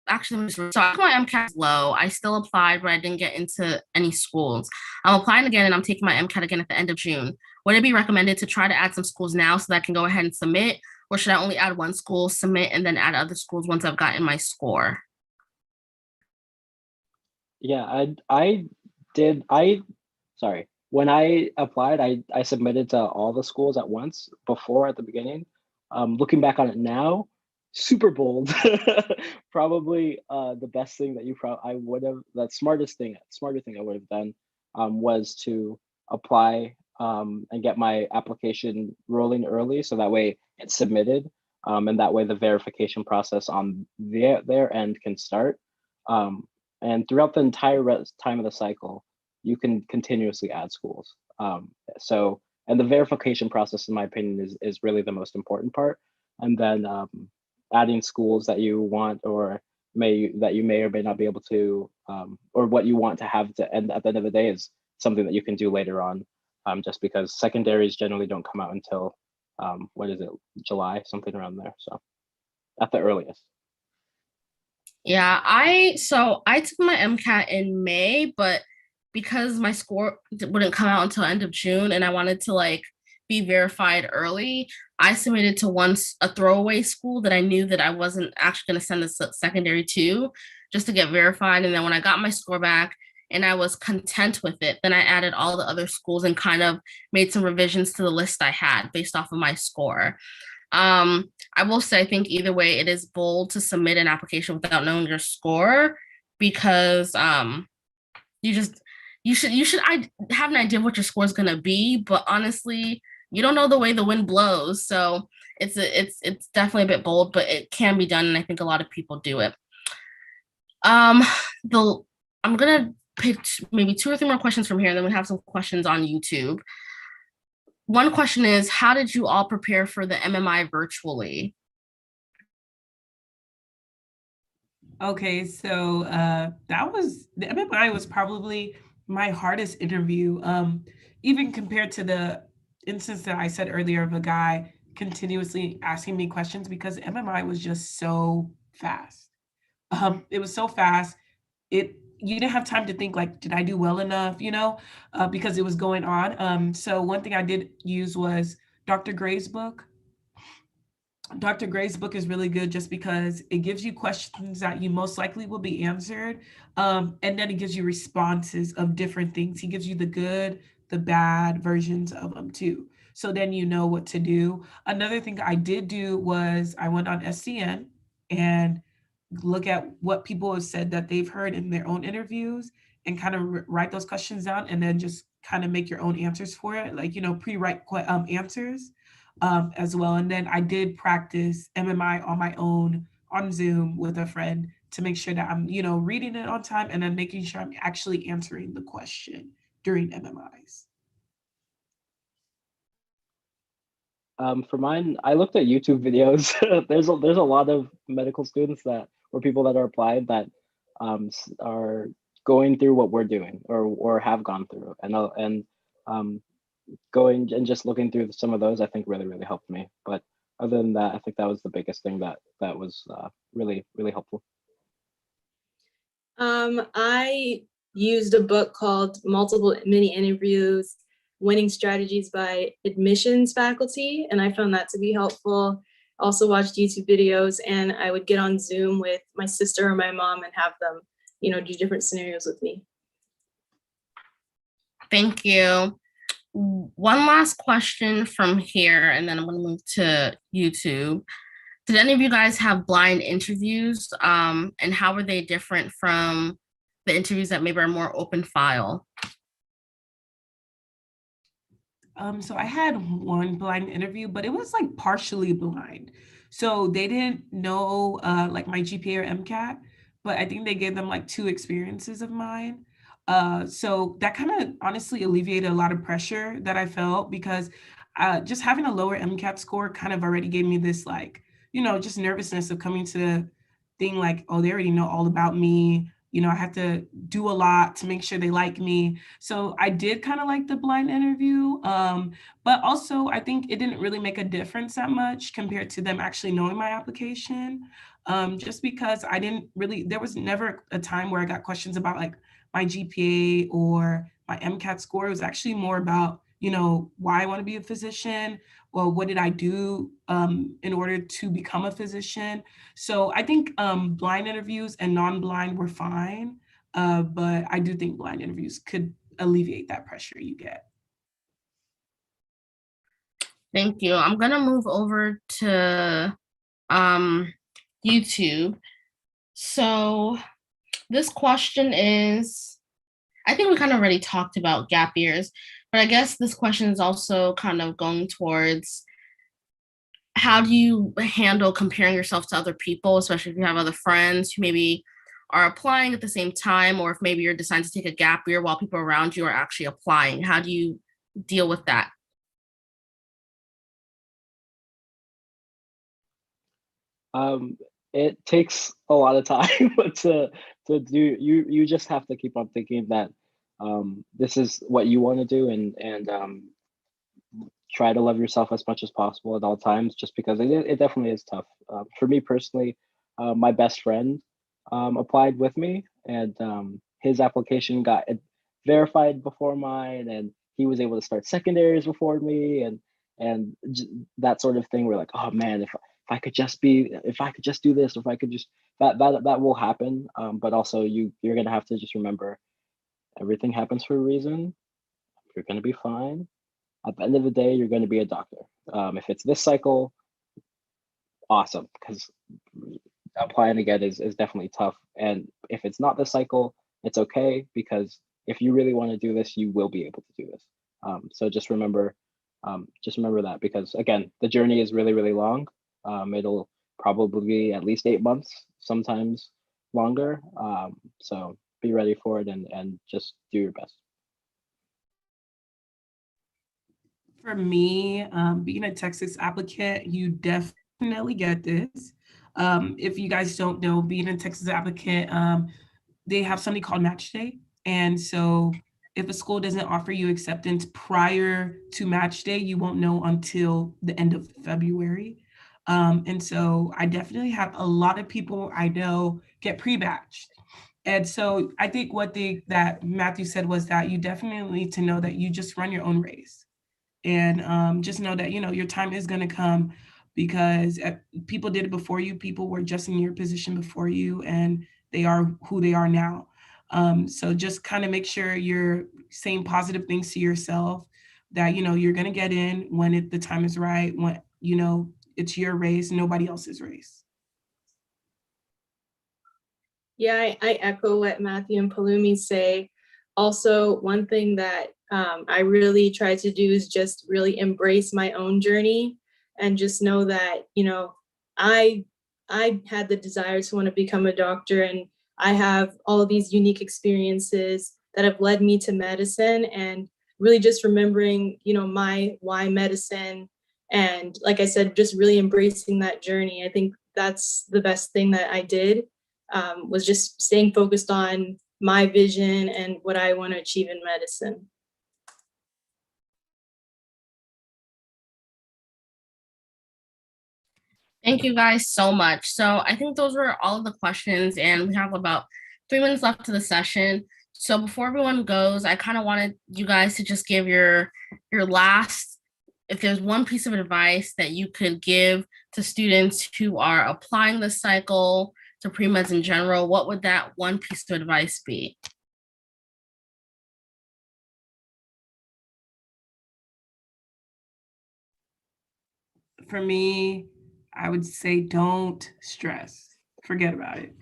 Speaker 1: actually, so my MCAT is low. I still applied, but I didn't get into any schools. I'm applying again, and I'm taking my MCAT again at the end of June. Would it be recommended to try to add some schools now so that I can go ahead and submit, or should I only add one school, submit, and then add other schools once I've gotten my score?
Speaker 3: Yeah, sorry. When I applied, I submitted to all the schools at once before at the beginning. Looking back on it now, super bold. Probably the best thing that I would have, the smarter thing I would have done was to apply and get my application rolling early, so that way it's submitted, and that way the verification process on their end can start. And throughout the entire time of the cycle, you can continuously add schools. So and the verification process, in my opinion, is really the most important part. And then adding schools that you want or that you may or may not be able to, or what you want to have to end at the end of the day is something that you can do later on, just because secondaries generally don't come out until what is it, July, something around there. So at the earliest.
Speaker 1: Yeah, I took my MCAT in May, but because my score wouldn't come out until end of June and I wanted to like be verified early, I submitted to a throwaway school that I knew that I wasn't actually going to send the secondary to, just to get verified. And then when I got my score back and I was content with it, then I added all the other schools and kind of made some revisions to the list I had based off of my score. I will say, I think either way, it is bold to submit an application without knowing your score, because you should have an idea of what your score is gonna be, but honestly, you don't know the way the wind blows. So it's definitely a bit bold, but it can be done, and I think a lot of people do it. I'm gonna pick maybe 2 or 3 more questions from here, and then we have some questions on YouTube. One question is, how did you all prepare for the MMI virtually?
Speaker 2: Okay, so the MMI was probably my hardest interview, even compared to the instance that I said earlier of a guy continuously asking me questions, because MMI was just so fast. It was so fast. You didn't have time to think like, did I do well enough, because it was going on. So one thing I did use was Dr. Gray's book. Dr. Gray's book is really good just because it gives you questions that you most likely will be answered. And then it gives you responses of different things. He gives you the good, the bad versions of them too. So then you know what to do. Another thing I did do was I went on SCN and look at what people have said that they've heard in their own interviews and kind of write those questions down, and then just kind of make your own answers for it, like, pre-write answers as well. And then I did practice MMI on my own on Zoom with a friend to make sure that I'm, reading it on time, and then making sure I'm actually answering the question during MMIs.
Speaker 3: For mine, I looked at YouTube videos. there's a lot of medical students or people that are applied that are going through what we're doing or have gone through, and going and just looking through some of those, I think really helped me. But other than that, I think that was the biggest thing that was really helpful.
Speaker 4: I used a book called Multiple Mini Interviews, Winning Strategies by Admissions Faculty, and I found that to be helpful. Also watched YouTube videos, and I would get on Zoom with my sister or my mom and have them, do different scenarios with me.
Speaker 1: Thank you. One last question from here, and then I'm going to move to YouTube. Did any of you guys have blind interviews, and how were they different from the interviews that maybe are more open file?
Speaker 2: So I had one blind interview, but it was like partially blind. So they didn't know like my GPA or MCAT, but I think they gave them like 2 experiences of mine. So that kind of honestly alleviated a lot of pressure that I felt, because just having a lower MCAT score kind of already gave me this like, just nervousness of coming to the thing like, oh, they already know all about me. I have to do a lot to make sure they like me. So I did kind of like the blind interview. But also I think it didn't really make a difference that much compared to them actually knowing my application. Just because there was never a time where I got questions about like my GPA or my MCAT score. It was actually more about, why I want to be a physician, or what did I do in order to become a physician. So I think blind interviews and non-blind were fine, but I do think blind interviews could alleviate that pressure you get.
Speaker 1: Thank you. I'm going to move over to YouTube. So this question is, I think we kind of already talked about gap years, but I guess this question is also kind of going towards, how do you handle comparing yourself to other people, especially if you have other friends who maybe are applying at the same time, or if maybe you're deciding to take a gap year while people around you are actually applying? How do you deal with that?
Speaker 3: Um, it takes a lot of time to do. You just have to keep on thinking that this is what you want to do, and try to love yourself as much as possible at all times. Just because it definitely is tough. For me personally, my best friend applied with me, and his application got verified before mine, and he was able to start secondaries before me, and that sort of thing. We're like, oh man, if I could just be, if I could just do this, if I could just that will happen. But also you're gonna have to just remember everything happens for a reason. You're gonna be fine. At the end of the day, you're going to be a doctor. If it's this cycle, awesome, because applying again is definitely tough. And if it's not this cycle, it's okay, because if you really want to do this, you will be able to do this. So just remember that, because again, the journey is really, really long. It'll probably be at least 8 months, sometimes longer. So be ready for it, and just do your best.
Speaker 2: For me, being a Texas applicant, you definitely get this. If you guys don't know, being a Texas applicant, they have something called match day. And so if a school doesn't offer you acceptance prior to match day, you won't know until the end of February. And so I definitely have a lot of people I know get pre-batched. And so I think what that Matthew said was that you definitely need to know that you just run your own race, and just know that your time is going to come, because people did it before you. People were just in your position before you, and they are who they are now. So just kind of make sure you're saying positive things to yourself, that you're going to get in when the time is right, when it's your race, nobody else's race.
Speaker 4: Yeah, I echo what Matthew and Palumi say. Also, one thing that I really try to do is just really embrace my own journey, and just know that, I had the desire to want to become a doctor, and I have all of these unique experiences that have led me to medicine, and really just remembering, my why medicine. And like I said, just really embracing that journey. I think that's the best thing that I did, was just staying focused on my vision and what I want to achieve in medicine.
Speaker 1: Thank you guys so much. So I think those were all of the questions, and we have about 3 minutes left to the session. So before everyone goes, I kind of wanted you guys to just give your last, if there's one piece of advice that you could give to students who are applying this cycle, to pre-meds in general, what would that one piece of advice be?
Speaker 2: For me, I would say don't stress. Forget about it.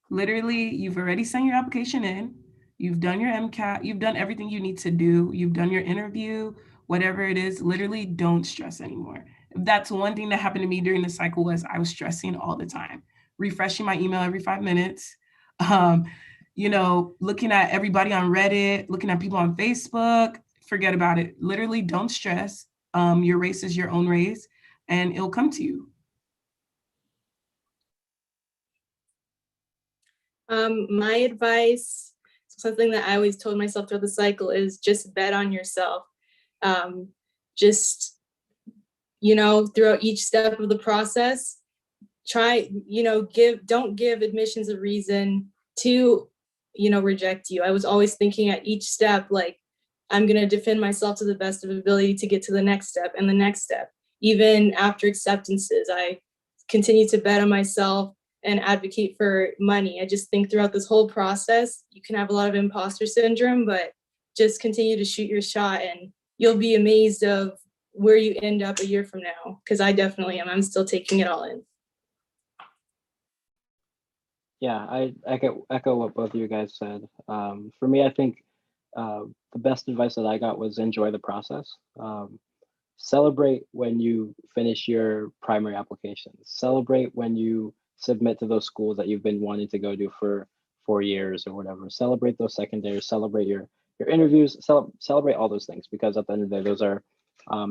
Speaker 2: Literally, you've already sent your application in. You've done your MCAT. You've done everything you need to do. You've done your interview, whatever it is. Literally, don't stress anymore. That's one thing that happened to me during the cycle, was I was stressing all the time, refreshing my email every 5 minutes. Looking at everybody on Reddit, looking at people on Facebook. Forget about it. Literally, don't stress. Your race is your own race, and it'll come to you.
Speaker 4: My advice, something that I always told myself throughout the cycle, is just bet on yourself. Just, throughout each step of the process, try, don't give admissions a reason to, reject you. I was always thinking at each step, like, I'm going to defend myself to the best of ability to get to the next step and the next step. Even after acceptances, I continue to bet on myself and advocate for money. I just think throughout this whole process, you can have a lot of imposter syndrome, but just continue to shoot your shot, and you'll be amazed of where you end up a year from now. Because I definitely am. I'm still taking it all in.
Speaker 3: Yeah, I echo what both of you guys said. For me, I think the best advice that I got was enjoy the process. Celebrate when you finish your primary applications. Celebrate when you submit to those schools that you've been wanting to go to for 4 years or whatever. Celebrate those secondaries. Celebrate your interviews. Celebrate all those things, because at the end of the day, those are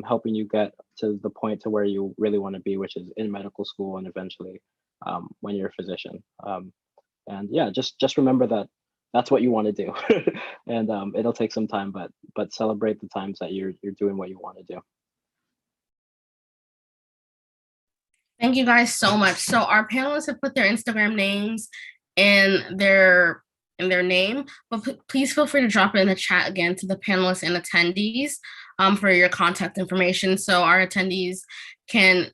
Speaker 3: helping you get to the point to where you really want to be, which is in medical school and eventually when you're a physician. And yeah, just remember that that's what you want to do, and it'll take some time, but celebrate the times that you're doing what you want to do.
Speaker 1: Thank you guys so much. So our panelists have put their Instagram names in their name, but please feel free to drop it in the chat again to the panelists and attendees for your contact information, so our attendees can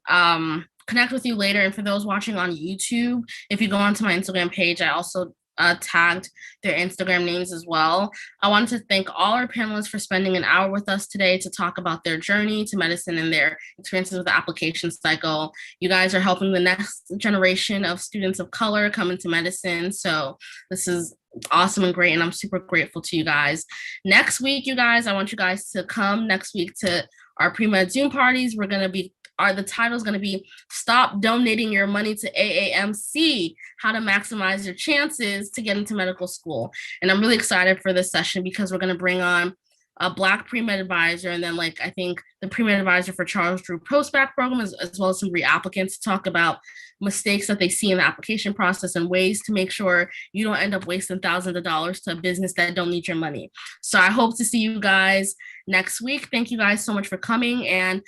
Speaker 1: connect with you later. And for those watching on YouTube, if you go onto my Instagram page, I also tagged their Instagram names as well. I wanted to thank all our panelists for spending an hour with us today to talk about their journey to medicine and their experiences with the application cycle. You guys are helping the next generation of students of color come into medicine. So this is awesome and great, and I'm super grateful to you guys. Next week, you guys, I want you guys to come next week to our Premed Zoom parties. We're going to be the title is going to be Stop Donating Your Money to AAMC, How to Maximize Your Chances to Get into Medical School. And I'm really excited for this session because we're going to bring on a Black pre-med advisor, and then I think the pre-med advisor for Charles Drew post-bac program, as well as some re-applicants to talk about mistakes that they see in the application process and ways to make sure you don't end up wasting thousands of dollars to a business that don't need your money. So I hope to see you guys next week. Thank you guys so much for coming, and